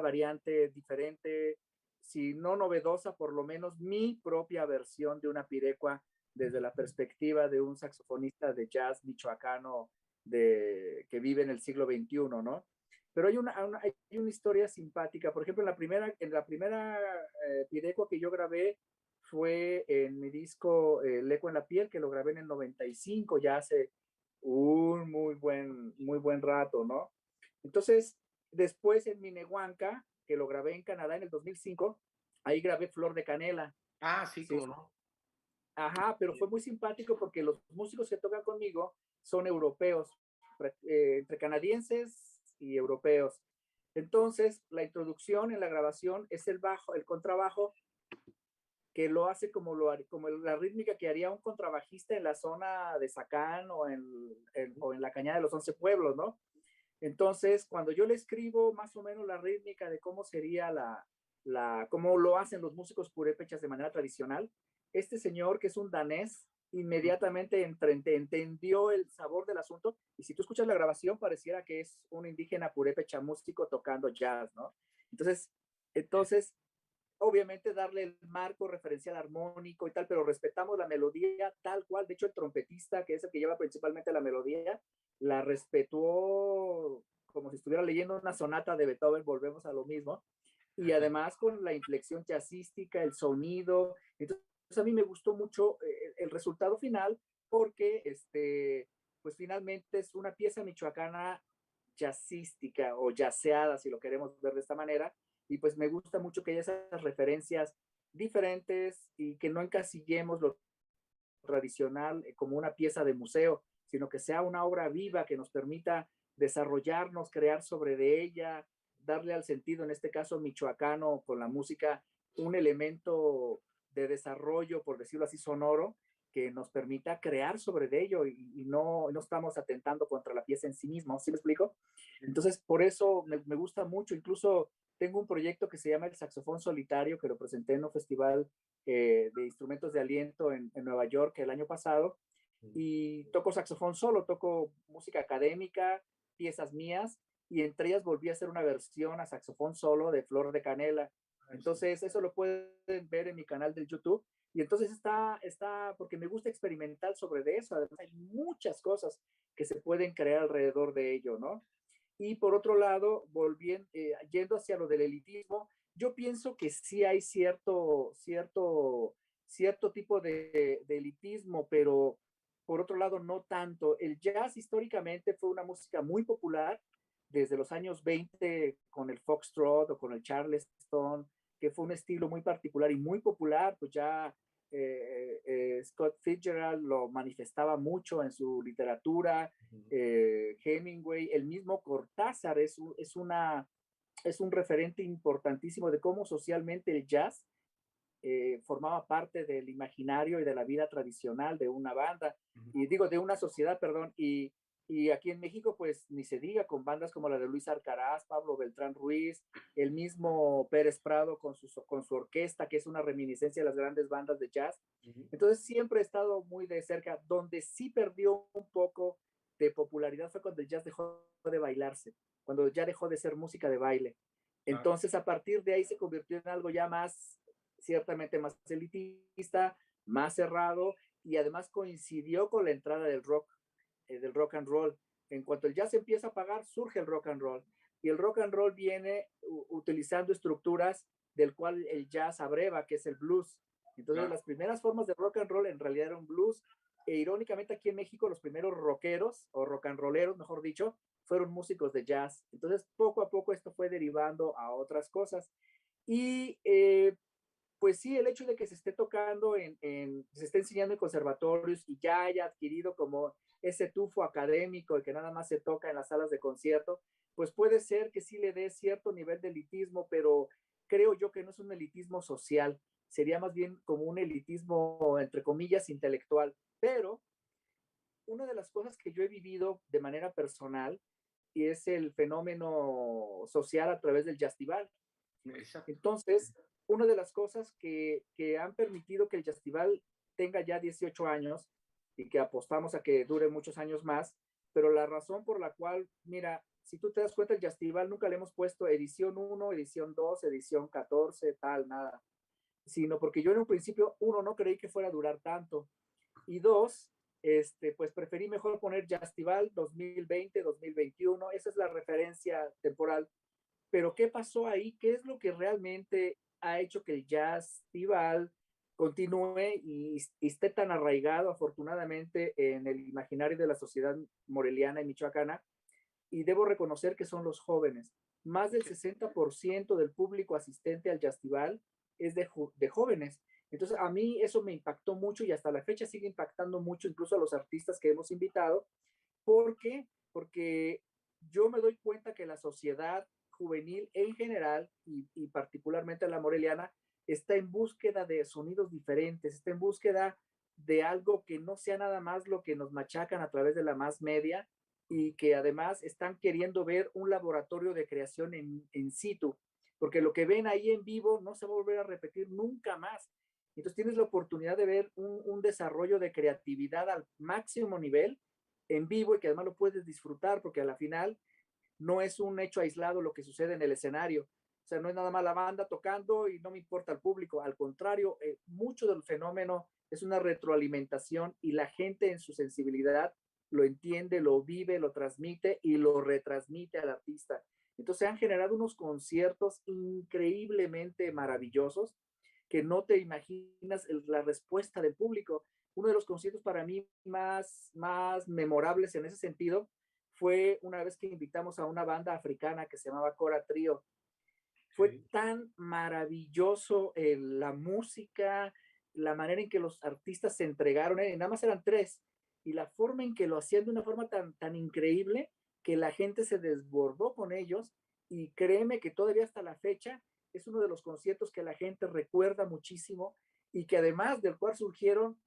variante diferente, si no novedosa, por lo menos mi propia versión de una pirecua desde la perspectiva de un saxofonista de jazz michoacano que vive en el siglo XXI, ¿no? Pero hay una historia simpática. Por ejemplo, en la primera pirecua que yo grabé fue en mi disco El Eco en la Piel, que lo grabé en el 95, ya hace un muy buen rato, ¿no? Entonces, después en Minehuanca, que lo grabé en Canadá en el 2005, ahí grabé Flor de Canela. Ah, sí, Sí, cómo no. ajá, pero fue muy simpático porque los músicos que tocan conmigo son europeos, entre canadienses y europeos. Entonces, la introducción en la grabación es el bajo, el contrabajo, que lo hace como la rítmica que haría un contrabajista en la zona de Zacán o en la Cañada de los 11 Pueblos, ¿no? Entonces, cuando yo le escribo más o menos la rítmica de cómo sería cómo lo hacen los músicos purépechas de manera tradicional, este señor, que es un danés, inmediatamente entendió el sabor del asunto, y si tú escuchas la grabación pareciera que es un indígena purépecha músico tocando jazz, ¿no? Entonces, obviamente darle el marco referencial armónico y tal, pero respetamos la melodía tal cual. De hecho, el trompetista, que es el que lleva principalmente la melodía, la respetó como si estuviera leyendo una sonata de Beethoven, volvemos a lo mismo, y además con la inflexión jazzística, el sonido. Entonces, a mí me gustó mucho el resultado final, porque pues finalmente es una pieza michoacana jazzística o jazzeada, si lo queremos ver de esta manera, y pues me gusta mucho que haya esas referencias diferentes y que no encasillemos lo tradicional como una pieza de museo, sino que sea una obra viva que nos permita desarrollarnos, crear sobre de ella, darle al sentido, en este caso michoacano, con la música, un elemento de desarrollo, por decirlo así, sonoro, que nos permita crear sobre de ello y no estamos atentando contra la pieza en sí misma, ¿sí me explico? Entonces, por eso me gusta mucho, incluso tengo un proyecto que se llama El Saxofón Solitario, que lo presenté en un festival de instrumentos de aliento en Nueva York el año pasado, y toco saxofón solo, toco música académica, piezas mías, y entre ellas volví a hacer una versión a saxofón solo de Flor de Canela. Entonces, eso lo pueden ver en mi canal de YouTube. Y entonces porque me gusta experimentar sobre de eso. Además, hay muchas cosas que se pueden crear alrededor de ello, ¿no? Y por otro lado, yendo hacia lo del elitismo, yo pienso que sí hay cierto tipo de elitismo, pero por otro lado no tanto. El jazz históricamente fue una música muy popular desde los años 20 con el foxtrot o con el charleston, que fue un estilo muy particular y muy popular, pues ya Scott Fitzgerald lo manifestaba mucho en su literatura, Hemingway, el mismo Cortázar es un referente importantísimo de cómo socialmente el jazz formaba parte del imaginario y de la vida tradicional de una banda, y digo, de una sociedad, perdón, y aquí en México, pues ni se diga, con bandas como la de Luis Alcaraz, Pablo Beltrán Ruiz, el mismo Pérez Prado con su orquesta, que es una reminiscencia de las grandes bandas de jazz. Entonces siempre he estado muy de cerca. Donde sí perdió un poco de popularidad fue cuando el jazz dejó de bailarse, cuando ya dejó de ser música de baile. Entonces, a partir de ahí se convirtió en algo ya más, ciertamente más elitista, más cerrado, y además coincidió con la entrada del rock and roll. En cuanto el jazz empieza a apagar, surge el rock and roll. Y el rock and roll viene utilizando estructuras del cual el jazz abreva, que es el blues. Entonces, las primeras formas de rock and roll en realidad eran blues. E irónicamente, aquí en México, los primeros rockeros, o rock and rolleros, mejor dicho, fueron músicos de jazz. Entonces, poco a poco esto fue derivando a otras cosas. Y pues sí, el hecho de que se esté tocando se esté enseñando en conservatorios y ya haya adquirido como ese tufo académico y que nada más se toca en las salas de concierto, pues puede ser que sí le dé cierto nivel de elitismo, pero creo yo que no es un elitismo social, sería más bien como un elitismo, entre comillas, intelectual. Pero una de las cosas que yo he vivido de manera personal es el fenómeno social a través del Jazztival. Entonces, una de las cosas que han permitido que el Jazztival tenga ya 18 años y que apostamos a que dure muchos años más, pero la razón por la cual, mira, si tú te das cuenta, el Jazztival nunca le hemos puesto edición 1, edición 2, edición 14, tal, nada, sino porque yo en un principio, uno, no creí que fuera a durar tanto, y dos, pues preferí mejor poner Jazztival 2020, 2021, esa es la referencia temporal. Pero ¿qué pasó ahí? ¿Qué es lo que realmente ha hecho que el Jazztival continúe y esté tan arraigado, afortunadamente, en el imaginario de la sociedad moreliana y michoacana? Y debo reconocer que son los jóvenes. Más del 60% del público asistente al Jazztival es de jóvenes. Entonces, a mí eso me impactó mucho y hasta la fecha sigue impactando mucho, incluso a los artistas que hemos invitado. ¿Por qué? Porque yo me doy cuenta que la sociedad juvenil en general y particularmente la moreliana está en búsqueda de sonidos diferentes, está en búsqueda de algo que no sea nada más lo que nos machacan a través de la más media y que además están queriendo ver un laboratorio de creación en situ, porque lo que ven ahí en vivo no se va a volver a repetir nunca más. Entonces tienes la oportunidad de ver un desarrollo de creatividad al máximo nivel en vivo y que además lo puedes disfrutar porque a la final no es un hecho aislado lo que sucede en el escenario. O sea, no es nada más la banda tocando y no me importa el público. Al contrario, mucho del fenómeno es una retroalimentación y la gente en su sensibilidad lo entiende, lo vive, lo transmite y lo retransmite al artista. Entonces se han generado unos conciertos increíblemente maravillosos que no te imaginas la respuesta del público. Uno de los conciertos para mí más memorables en ese sentido fue una vez que invitamos a una banda africana que se llamaba Cora Trio. Fue Sí. tan maravilloso la música, la manera en que los artistas se entregaron, nada más eran tres, y la forma en que lo hacían de una forma tan increíble que la gente se desbordó con ellos y créeme que todavía hasta la fecha es uno de los conciertos que la gente recuerda muchísimo y que además del cual surgieron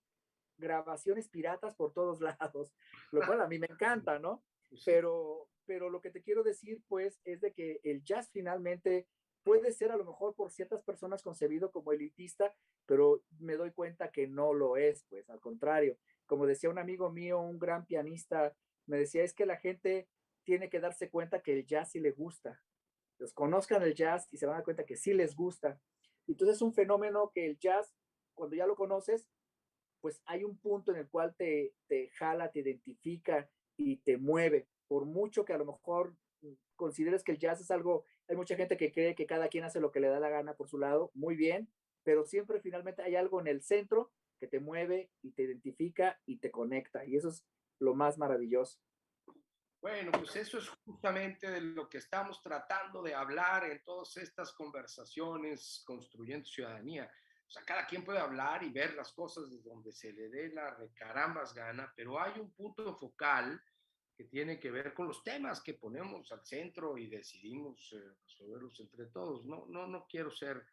grabaciones piratas por todos lados, lo cual a mí me encanta, ¿no? Pues sí. Pero lo que te quiero decir, pues, es de que el jazz finalmente puede ser a lo mejor por ciertas personas concebido como elitista, pero me doy cuenta que no lo es, pues, al contrario. Como decía un amigo mío, un gran pianista, me decía, es que la gente tiene que darse cuenta que el jazz sí le gusta. Los conozcan el jazz y se van a dar cuenta que sí les gusta. Entonces es un fenómeno que el jazz, cuando ya lo conoces, pues hay un punto en el cual te jala, te identifica y te mueve. Por mucho que a lo mejor consideres que el jazz es algo, hay mucha gente que cree que cada quien hace lo que le da la gana por su lado, muy bien, pero siempre finalmente hay algo en el centro que te mueve y te identifica y te conecta. Y eso es lo más maravilloso. Bueno, pues eso es justamente de lo que estamos tratando de hablar en todas estas conversaciones construyendo ciudadanía. O sea, cada quien puede hablar y ver las cosas desde donde se le dé la recarambas gana, pero hay un punto focal que tiene que ver con los temas que ponemos al centro y decidimos resolverlos entre todos. No quiero ser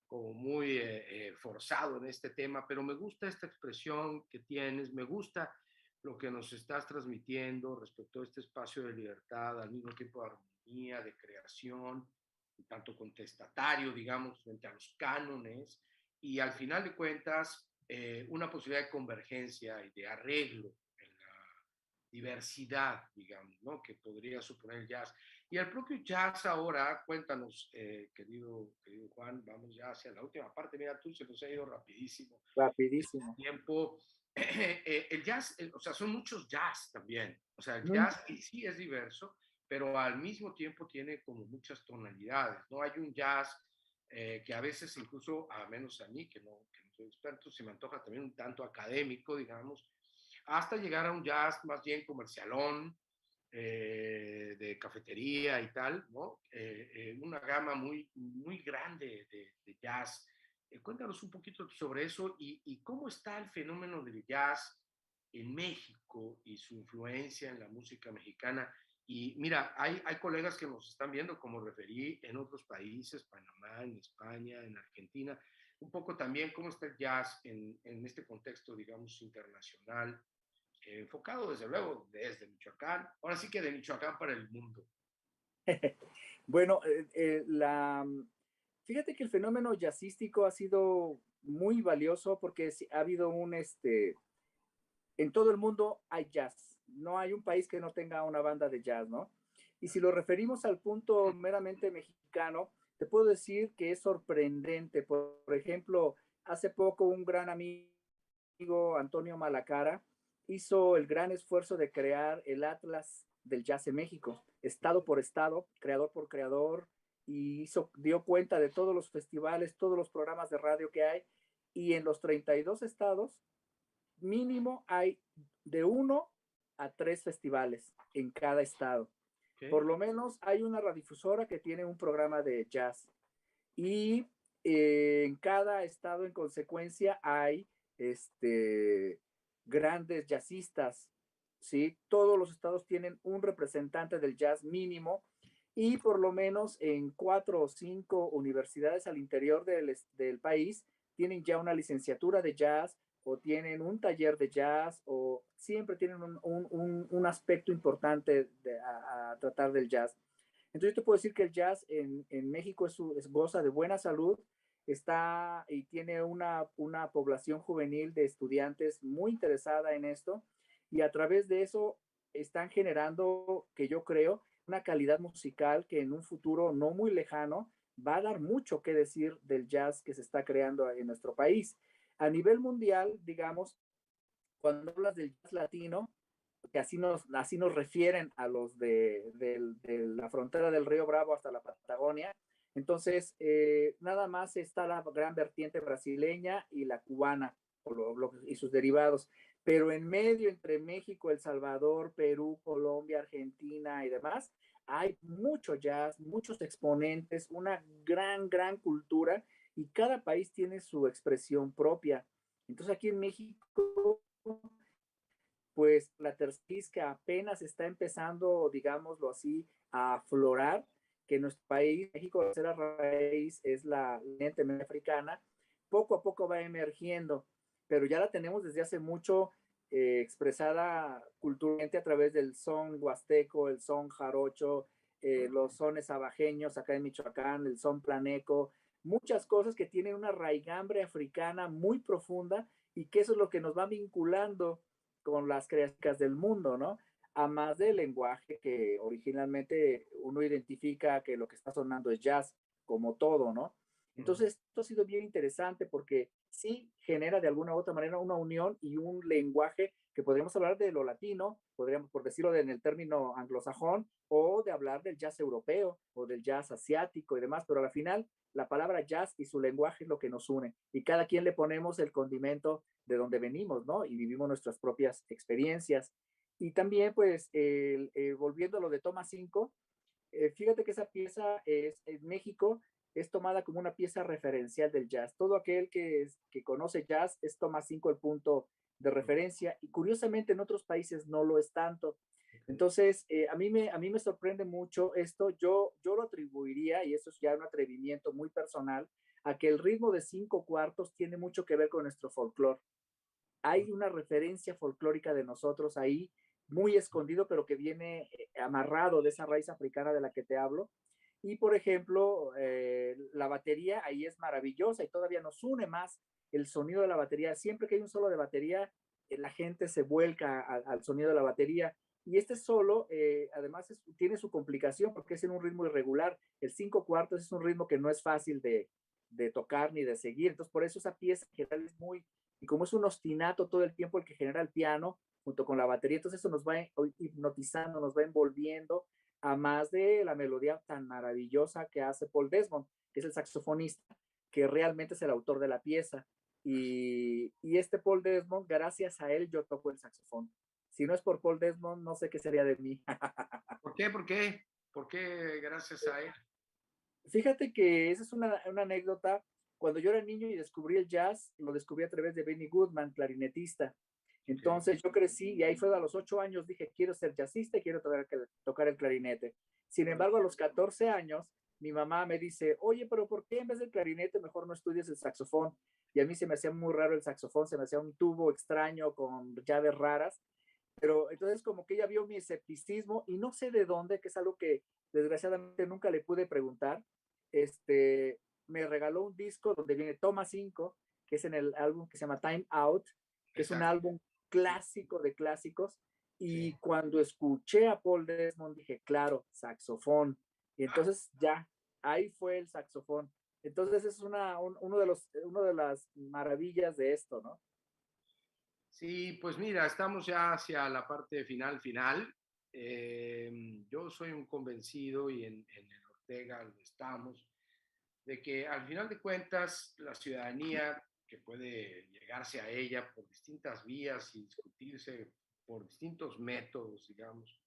como muy forzado en este tema, pero me gusta esta expresión que tienes, me gusta lo que nos estás transmitiendo respecto a este espacio de libertad, al mismo tiempo de armonía, de creación, tanto contestatario, digamos, frente a los cánones, y al final de cuentas, una posibilidad de convergencia y de arreglo en la diversidad, digamos, ¿no? Que podría suponer el jazz. Y el propio jazz ahora, cuéntanos, querido Juan, vamos ya hacia la última parte, mira tú, se nos ha ido rapidísimo el Rapidísimo. tiempo. El jazz, o sea, son muchos jazz también. O sea, el Mm. jazz y sí es diverso, pero al mismo tiempo tiene como muchas tonalidades, ¿no? Hay un jazz que a veces incluso, a menos a mí, que no soy experto, se me antoja también un tanto académico, digamos, hasta llegar a un jazz más bien comercialón, de cafetería y tal, ¿no? Una gama muy grande de jazz. Cuéntanos un poquito sobre eso y cómo está el fenómeno del jazz en México y su influencia en la música mexicana. Y mira, hay colegas que nos están viendo, como referí, en otros países, Panamá, en España, en Argentina, un poco también cómo está el jazz en este contexto, digamos, internacional, enfocado desde luego desde Michoacán, ahora sí que de Michoacán para el mundo. Bueno, fíjate que el fenómeno jazzístico ha sido muy valioso porque ha habido en todo el mundo hay jazz. No hay un país que no tenga una banda de jazz, ¿no? Y si lo referimos al punto meramente mexicano, te puedo decir que es sorprendente. Por ejemplo, hace poco un gran amigo, Antonio Malacara, hizo el gran esfuerzo de crear el Atlas del Jazz en México, estado por estado, creador por creador, y dio cuenta de todos los festivales, todos los programas de radio que hay, y en los 32 estados mínimo hay de 1 a 3 festivales en cada estado. Por Okay. lo menos hay una radiodifusora que tiene un programa de jazz y en cada estado en consecuencia hay grandes jazzistas, ¿sí? Todos los estados tienen un representante del jazz mínimo y por lo menos en 4 o 5 universidades al interior del país tienen ya una licenciatura de jazz o tienen un taller de jazz o siempre tienen un aspecto importante a tratar del jazz. Entonces yo te puedo decir que el jazz en México goza de buena salud, está y tiene una población juvenil de estudiantes muy interesada en esto y a través de eso están generando, que yo creo, una calidad musical que en un futuro no muy lejano va a dar mucho que decir del jazz que se está creando en nuestro país. A nivel mundial, digamos, cuando hablas del jazz latino, que así nos refieren a los de la frontera del Río Bravo hasta la Patagonia. Entonces, nada más está la gran vertiente brasileña y la cubana y sus derivados. Pero en medio, entre México, El Salvador, Perú, Colombia, Argentina y demás, hay mucho jazz, muchos exponentes, una gran cultura y cada país tiene su expresión propia. Entonces aquí en México pues la tercis que apenas está empezando, digámoslo así, a aflorar, que nuestro país, México, la tercera raíz es la lente africana, poco a poco va emergiendo, pero ya la tenemos desde hace mucho expresada culturalmente a través del son huasteco, el son jarocho, los sones abajeños acá en Michoacán, el son planeco, muchas cosas que tienen una raigambre africana muy profunda y que eso es lo que nos va vinculando con las creaciones del mundo, ¿no? A más del lenguaje que originalmente uno identifica que lo que está sonando es jazz, como todo, ¿no? Entonces, esto ha sido bien interesante porque sí genera de alguna u otra manera una unión y un lenguaje que podríamos hablar de lo latino, podríamos por decirlo en el término anglosajón, o de hablar del jazz europeo o del jazz asiático y demás, pero al final la palabra jazz y su lenguaje es lo que nos une y cada quien le ponemos el condimento de donde venimos, ¿no? Y vivimos nuestras propias experiencias. Y también, pues, volviendo a lo de Toma 5, fíjate que esa pieza en México es tomada como una pieza referencial del jazz. Todo aquel que conoce jazz es Toma 5 el punto de referencia y curiosamente en otros países no lo es tanto. Entonces, a mí me sorprende mucho esto. Yo lo atribuiría, y eso es ya un atrevimiento muy personal, a que el ritmo de 5/4 tiene mucho que ver con nuestro folclore. Hay una referencia folclórica de nosotros ahí, muy escondido, pero que viene amarrado de esa raíz africana de la que te hablo. Y por ejemplo, la batería ahí es maravillosa y todavía nos une más el sonido de la batería. Siempre que hay un solo de batería, la gente se vuelca al sonido de la batería. Y este solo, además, tiene su complicación porque es en un ritmo irregular. El 5/4 es un ritmo que no es fácil de tocar ni de seguir. Entonces, por eso esa pieza general es muy, y como es un ostinato todo el tiempo el que genera el piano junto con la batería, entonces eso nos va hipnotizando, nos va envolviendo, a más de la melodía tan maravillosa que hace Paul Desmond, que es el saxofonista, que realmente es el autor de la pieza. Y este Paul Desmond, gracias a él yo toco el saxofón. Si no es por Paul Desmond, no sé qué sería de mí. ¿Por qué? ¿Por qué? ¿Por qué gracias a él? Fíjate que esa es una anécdota. Cuando yo era niño y descubrí el jazz, lo descubrí a través de Benny Goodman, clarinetista. Okay. Entonces yo crecí y ahí fue a los 8 años, dije, quiero ser jazzista y quiero tocar el clarinete. Sin embargo, a los 14 años, mi mamá me dice, oye, pero ¿por qué en vez del clarinete mejor no estudias el saxofón? Y a mí se me hacía muy raro el saxofón, se me hacía un tubo extraño con llaves raras. Pero entonces como que ella vio mi escepticismo y no sé de dónde, que es algo que desgraciadamente nunca le pude preguntar, me regaló un disco donde viene Toma 5, que es en el álbum que se llama Time Out, que es un Exacto. álbum clásico de clásicos. Sí. Y cuando escuché a Paul Desmond dije, claro, saxofón. Y entonces ya, ahí fue el saxofón. Entonces es uno de las maravillas de esto, ¿no? Sí, pues mira, estamos ya hacia la parte final. Yo soy un convencido y en el Ortega lo estamos, de que al final de cuentas la ciudadanía que puede llegarse a ella por distintas vías y discutirse por distintos métodos, digamos,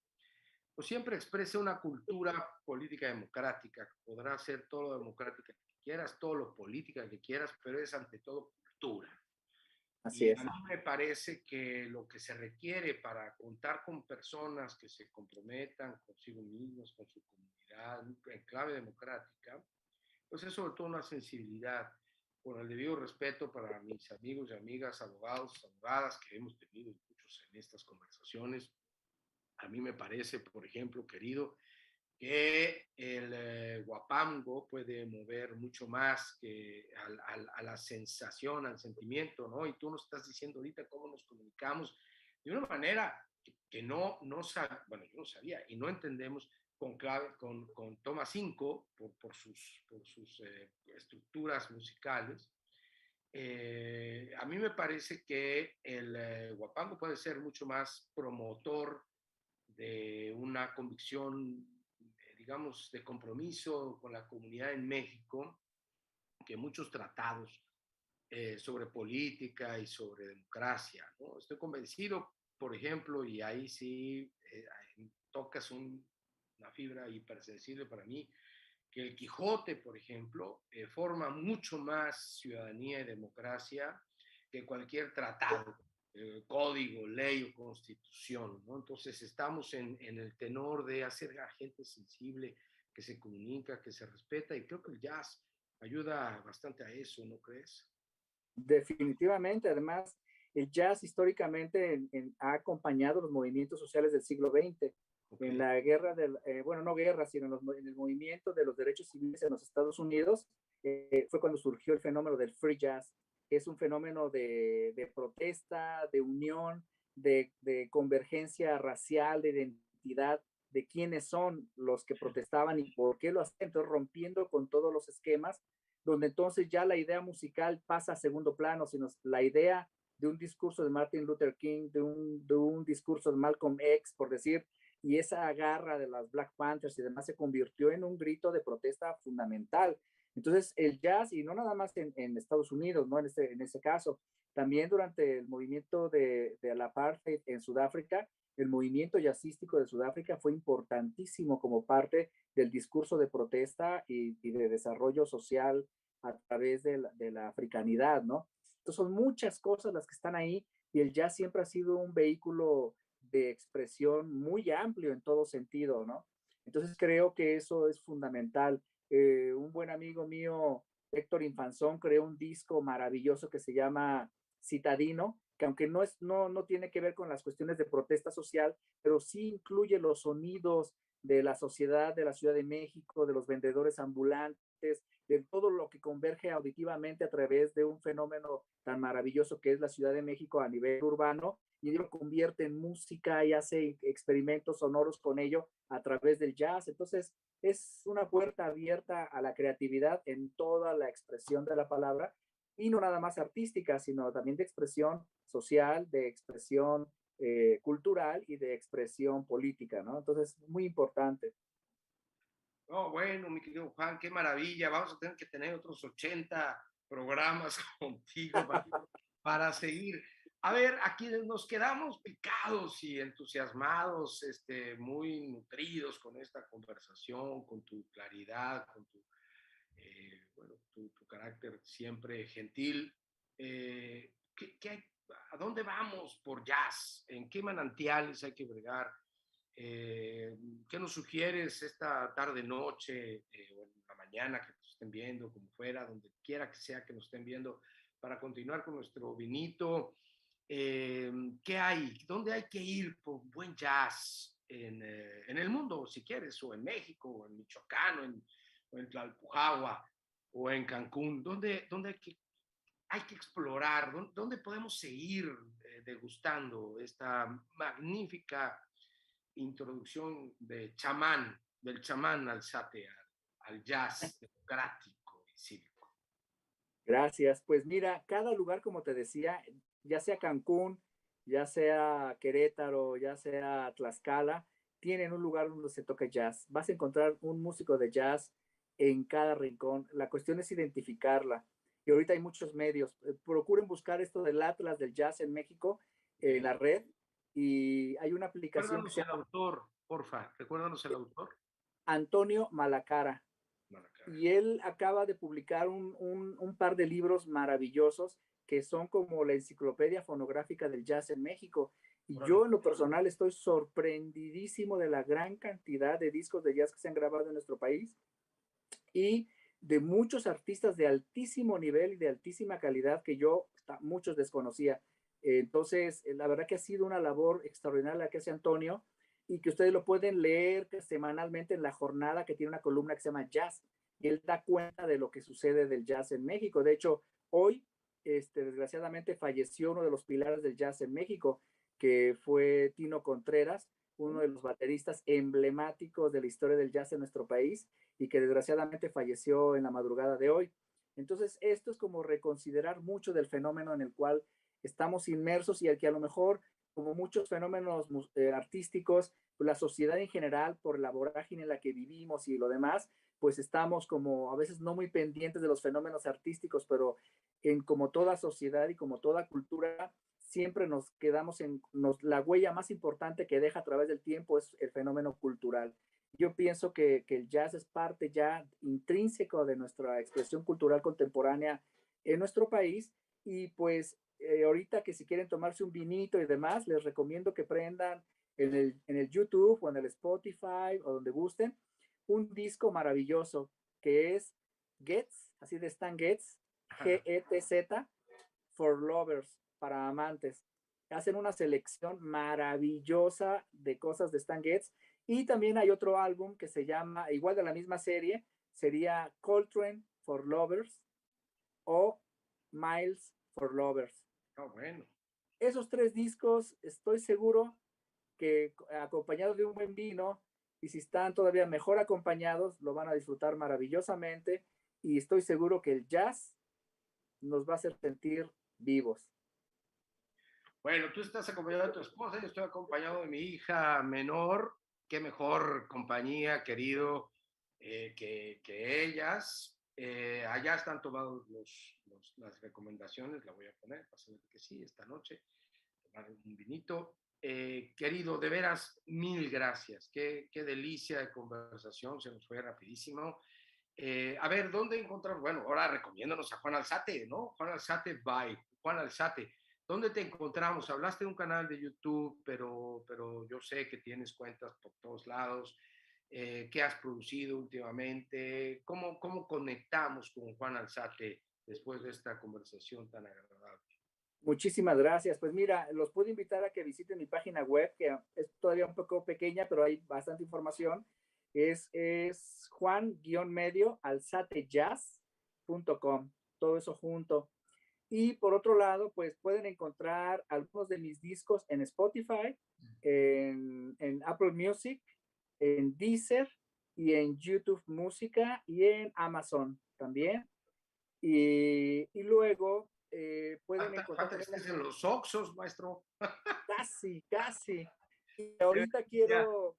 pues siempre expresa una cultura política democrática. Podrá ser todo lo democrática que quieras, todo lo política que quieras, pero es ante todo cultura. Así Y a es. mí me parece que lo que se requiere para contar con personas que se comprometan consigo mismos, con su comunidad, en clave democrática, pues es sobre todo una sensibilidad. con el debido respeto para mis amigos y amigas, abogados, abogadas que hemos tenido muchos en estas conversaciones, a mí me parece, por ejemplo, querido, que el guapango puede mover mucho más que a la sensación, al sentimiento, ¿no? Y tú nos estás diciendo ahorita cómo nos comunicamos de una manera que bueno, yo no sabía y no entendemos con clave, con toma 5 por sus estructuras musicales. A mí me parece que el guapango puede ser mucho más promotor de una convicción, digamos, de compromiso con la comunidad en México, que muchos tratados sobre política y sobre democracia, ¿no? Estoy convencido, por ejemplo, y ahí sí tocas una fibra hipersensible para mí, que el Quijote, por ejemplo, forma mucho más ciudadanía y democracia que cualquier tratado, código, ley o constitución, ¿no? Entonces estamos en el tenor de hacer a gente sensible, que se comunica, que se respeta, y creo que el jazz ayuda bastante a eso, ¿no crees? Definitivamente, además, el jazz históricamente ha acompañado los movimientos sociales del siglo XX. En Okay. la guerra bueno, no guerra, sino en el movimiento de los derechos civiles en los Estados Unidos, fue cuando surgió el fenómeno del free jazz, que es un fenómeno de protesta, de unión, de convergencia racial, de identidad, de quiénes son los que protestaban y por qué lo hacen, entonces rompiendo con todos los esquemas, donde entonces ya la idea musical pasa a segundo plano, sino la idea de un discurso de Martin Luther King, de un discurso de Malcolm X, por decir, y esa garra de las Black Panthers y demás se convirtió en un grito de protesta fundamental. Entonces, el jazz, y no nada más en Estados Unidos, ¿no? En ese caso, también durante el movimiento de la apartheid en Sudáfrica, el movimiento jazzístico de Sudáfrica fue importantísimo como parte del discurso de protesta y de desarrollo social a través de la africanidad, ¿no? Entonces son muchas cosas las que están ahí y el jazz siempre ha sido un vehículo de expresión muy amplio en todo sentido, ¿no? Entonces creo que eso es fundamental. Un buen amigo mío, Héctor Infanzón, creó un disco maravilloso que se llama Citadino, que aunque no tiene que ver con las cuestiones de protesta social, pero sí incluye los sonidos de la sociedad de la Ciudad de México, de los vendedores ambulantes, de todo lo que converge auditivamente a través de un fenómeno tan maravilloso que es la Ciudad de México a nivel urbano, y lo convierte en música y hace experimentos sonoros con ello a través del jazz. Entonces, es una puerta abierta a la creatividad en toda la expresión de la palabra, y no nada más artística, sino también de expresión social, de expresión cultural y de expresión política, ¿no? Entonces, muy importante. Oh, bueno, mi querido Juan, qué maravilla. Vamos a tener que tener otros 80 programas contigo para seguir. A ver, aquí nos quedamos picados y entusiasmados, muy nutridos con esta conversación, con tu claridad, con bueno, tu carácter siempre gentil. ¿A dónde vamos por jazz? ¿En qué manantiales hay que bregar? Eh, ¿Qué nos sugieres esta tarde, noche o en la mañana que nos estén viendo, como fuera, donde quiera que sea que nos estén viendo, para continuar con nuestro vinito? ¿Qué hay? ¿Dónde hay que ir por buen jazz en el mundo, si quieres, o en México, o en Michoacán, o en Tlalpujagua, o en Cancún? ¿Dónde hay que explorar? ¿Dónde podemos seguir degustando esta magnífica introducción del chamán alzate al jazz democrático y cívico? Gracias. Pues mira, cada lugar, como te decía, ya sea Cancún, ya sea Querétaro, ya sea Tlaxcala, tienen un lugar donde se toca jazz. Vas a encontrar un músico de jazz en cada rincón. La cuestión es identificarla. Y ahorita hay muchos medios. Procuren buscar esto del Atlas del Jazz en México, en Okay. la red. Y hay una aplicación que Recuérdanos se el llama autor, porfa. Recuérdanos el autor. Antonio Malacara. Malacara. Y él acaba de publicar un par de libros maravillosos que son como la enciclopedia fonográfica del jazz en México. Y Órale. yo en lo personal estoy sorprendidísimo de la gran cantidad de discos de jazz que se han grabado en nuestro país y de muchos artistas de altísimo nivel y de altísima calidad que yo muchos desconocía. Entonces, la verdad que ha sido una labor extraordinaria la que hace Antonio y que ustedes lo pueden leer semanalmente en La Jornada, que tiene una columna que se llama Jazz, y él da cuenta de lo que sucede del jazz en México. De hecho, hoy, desgraciadamente, falleció uno de los pilares del jazz en México, que fue Tino Contreras, uno de los bateristas emblemáticos de la historia del jazz en nuestro país y que desgraciadamente falleció en la madrugada de hoy. Entonces, esto es como reconsiderar mucho del fenómeno en el cual estamos inmersos y al que a lo mejor, como muchos fenómenos artísticos, la sociedad en general, por la vorágine en la que vivimos y lo demás, pues estamos como a veces no muy pendientes de los fenómenos artísticos, pero como toda sociedad y como toda cultura, siempre nos quedamos la huella más importante que deja a través del tiempo es el fenómeno cultural. Yo pienso que el jazz es parte ya intrínseco de nuestra expresión cultural contemporánea en nuestro país y pues ahorita que si quieren tomarse un vinito y demás, les recomiendo que prendan en el YouTube o en el Spotify o donde gusten un disco maravilloso que es Getz, así de Stan Getz, Getz, for Lovers, para amantes. Hacen una selección maravillosa de cosas de Stan Getz. Y también hay otro álbum que se llama, igual de la misma serie, sería Coltrane for Lovers o Miles for Lovers. Oh, bueno. Esos tres discos, estoy seguro que acompañados de un buen vino, y si están todavía mejor acompañados, lo van a disfrutar maravillosamente. Y estoy seguro que el jazz nos va a hacer sentir vivos. Bueno, tú estás acompañado de tu esposa, yo estoy acompañado de mi hija menor. Qué mejor compañía, querido, que ellas. Allá están tomados las recomendaciones, la voy a poner, para saber que sí, esta noche, tomar un vinito. Querido, de veras, mil gracias. Qué delicia de conversación, se nos fue rapidísimo. A ver, ¿dónde encontrar? Bueno, ahora recomiéndanos a Juan Alzate, ¿no? Juan Alzate by Juan Alzate. ¿Dónde te encontramos? Hablaste de un canal de YouTube, pero yo sé que tienes cuentas por todos lados. ¿Qué has producido últimamente? ¿Cómo conectamos con Juan Alzate después de esta conversación tan agradable? Muchísimas gracias. Pues mira, los puedo invitar a que visiten mi página web, que es todavía un poco pequeña, pero hay bastante información. Es Juan-medio alzatejazz.com, todo eso junto. Y por otro lado, pues pueden encontrar algunos de mis discos en Spotify, en Apple Music, en Deezer y en YouTube Música y en Amazon también. Y luego pueden encontrar Falta que también estés en los Oxos, maestro. casi, casi. Y ahorita quiero,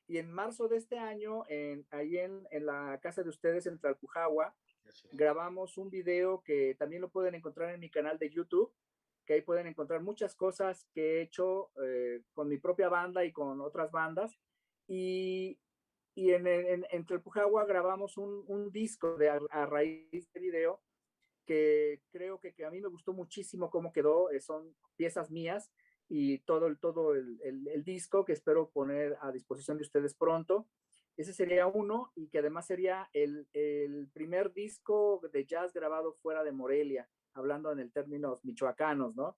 y en marzo de este año, ahí en la casa de ustedes en Tlalpujahua, grabamos un video que también lo pueden encontrar en mi canal de YouTube, que ahí pueden encontrar muchas cosas que he hecho con mi propia banda y con otras bandas. Y, y en Tlalpujahua grabamos un disco a raíz de video que creo que a mí me gustó muchísimo cómo quedó, son piezas mías y todo el disco que espero poner a disposición de ustedes pronto. Ese sería uno y que además sería el primer disco de jazz grabado fuera de Morelia, hablando en el términos michoacanos, ¿no?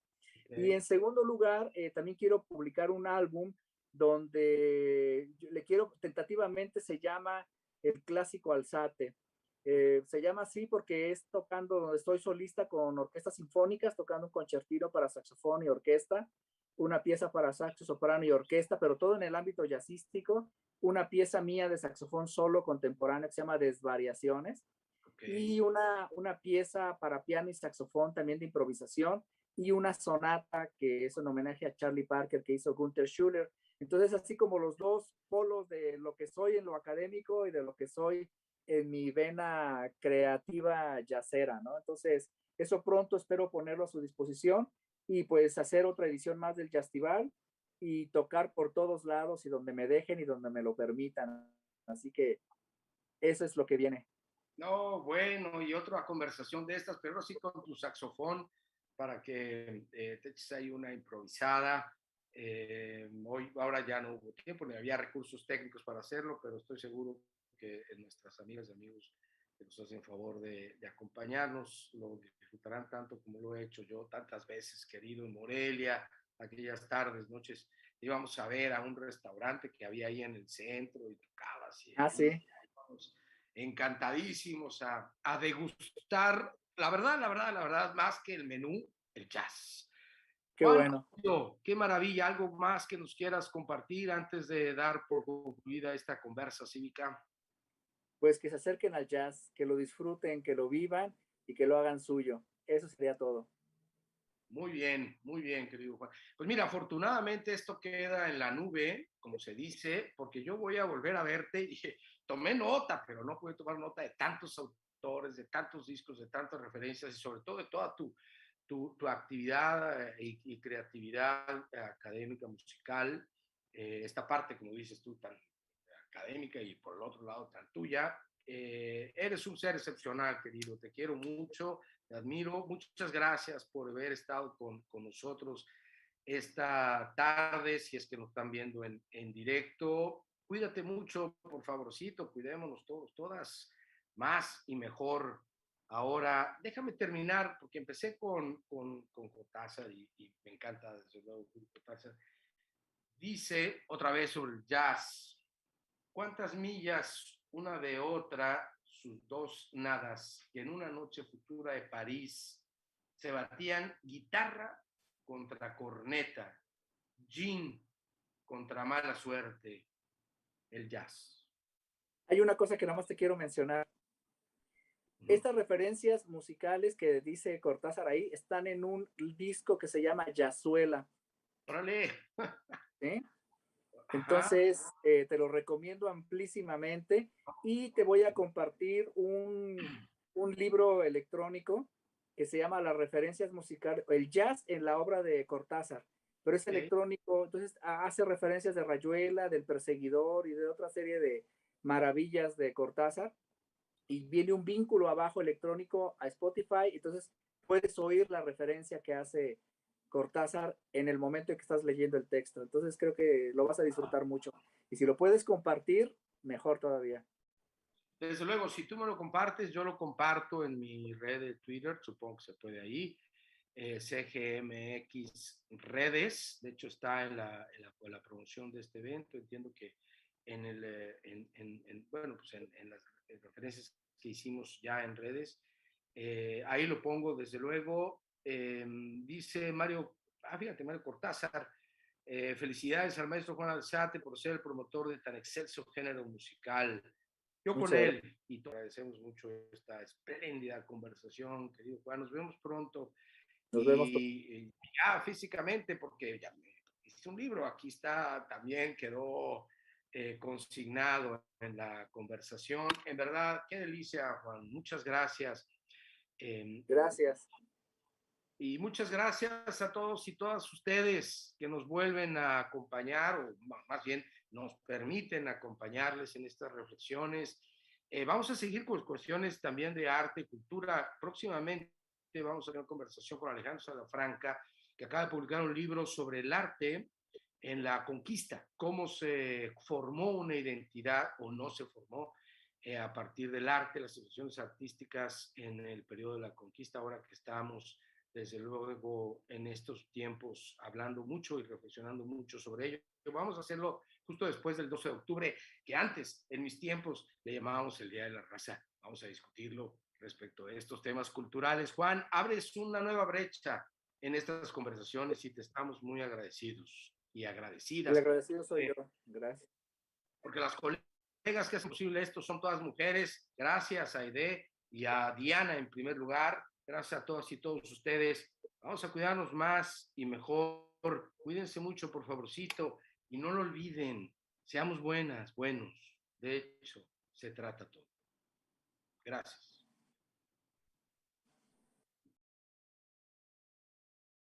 Y en segundo lugar, también quiero publicar un álbum donde le quiero, tentativamente se llama El Clásico Alzate. Se llama así porque es tocando, donde estoy solista con orquestas sinfónicas, tocando un concertino para saxofón y orquesta, una pieza para saxo, soprano y orquesta, pero todo en el ámbito jazzístico, una pieza mía de saxofón solo contemporáneo que se llama Desvariaciones, y una pieza para piano y saxofón también de improvisación, y una sonata que es un homenaje a Charlie Parker que hizo Gunther Schuller. Entonces, así como los dos polos de lo que soy en lo académico y de lo que soy en mi vena creativa yacera, ¿no? Entonces, eso pronto espero ponerlo a su disposición y pues hacer otra edición más del Jazztival y tocar por todos lados y donde me dejen y donde me lo permitan. Así que eso es lo que viene. No, bueno, y otra conversación de estas, pero sí con tu saxofón para que te eches ahí una improvisada. Ahora ya no hubo tiempo, ni había recursos técnicos para hacerlo, pero estoy seguro que nuestras amigas y amigos que nos hacen favor de acompañarnos lo disfrutarán tanto como lo he hecho yo tantas veces, querido, en Morelia, aquellas tardes, noches, íbamos a ver a un restaurante que había ahí en el centro y tocabas y Ah, sí, íbamos encantadísimos a degustar, la verdad, más que el menú, el jazz. qué Juan, bueno. qué maravilla, algo más que nos quieras compartir antes de dar por concluida esta conversa cívica. Pues que se acerquen al jazz, que lo disfruten, que lo vivan y que lo hagan suyo. Eso sería todo. Muy bien, querido Juan. Pues mira, afortunadamente esto queda en la nube, como se dice, porque yo voy a volver a verte y dije, tomé nota, pero no pude tomar nota de tantos autores, de tantos discos, de tantas referencias y sobre todo de toda tu actividad y creatividad académica, musical, esta parte, como dices tú, tan académica y por el otro lado tan tuya. Eres un ser excepcional, querido, te quiero mucho, te admiro, muchas gracias por haber estado con nosotros esta tarde, si es que nos están viendo en directo. Cuídate mucho, por favorcito, cuidémonos todos, todas, más y mejor. Ahora, déjame terminar, porque empecé con Cortázar y me encanta, desde luego, Cortázar. Dice otra vez sobre el jazz, cuántas millas una de otra sus dos nadas, que en una noche futura de París se batían guitarra contra corneta, gin contra mala suerte, el jazz. Hay una cosa que nada más te quiero mencionar. Uh -huh. Estas referencias musicales que dice Cortázar ahí están en un disco que se llama Yazuela. ¡Órale! ¿Sí? Ajá. Entonces, te lo recomiendo amplísimamente y te voy a compartir un libro electrónico que se llama Las referencias musicales, el jazz en la obra de Cortázar, pero es Okay. electrónico, entonces hace referencias de Rayuela, del Perseguidor y de otra serie de maravillas de Cortázar y viene un vínculo abajo electrónico a Spotify, entonces puedes oír la referencia que hace Cortázar en el momento en que estás leyendo el texto. Entonces creo que lo vas a disfrutar mucho. Y si lo puedes compartir, mejor todavía. Desde luego, si tú me lo compartes, yo lo comparto en mi red de Twitter, supongo que se puede ahí, CGMX Redes, de hecho está en la promoción de este evento, entiendo que bueno, pues en las referencias que hicimos ya en redes, ahí lo pongo desde luego, dice Mario, fíjate, Mario Cortázar, felicidades al maestro Juan Alzate por ser el promotor de tan excelso género musical. Yo con Muchas gracias. él, y te agradecemos mucho esta espléndida conversación, querido Juan. Nos vemos pronto Nos vemos. y ya físicamente, porque ya me hice un libro, aquí está, también quedó consignado en la conversación. En verdad, qué delicia, Juan. Muchas gracias. Eh, Gracias. y muchas gracias a todos y todas ustedes que nos vuelven a acompañar, o más bien nos permiten acompañarles en estas reflexiones. Vamos a seguir con cuestiones también de arte y cultura. Próximamente vamos a tener una conversación con Alejandro Salafranca, que acaba de publicar un libro sobre el arte en la conquista, cómo se formó una identidad o no se formó a partir del arte, las instituciones artísticas en el periodo de la conquista, ahora que estamos desde luego en estos tiempos hablando mucho y reflexionando mucho sobre ello. Vamos a hacerlo justo después del 12 de octubre, que antes, en mis tiempos, le llamábamos el Día de la Raza. Vamos a discutirlo respecto a estos temas culturales. Juan, abres una nueva brecha en estas conversaciones y te estamos muy agradecidos y El agradecidas, agradecido soy yo. Gracias. porque las colegas que hacen posible esto son todas mujeres. Gracias a Aide y a Diana en primer lugar. Gracias a todas y todos ustedes. Vamos a cuidarnos más y mejor. Cuídense mucho, por favorcito. Y no lo olviden. Seamos buenas, buenos. De hecho, se trata todo. Gracias.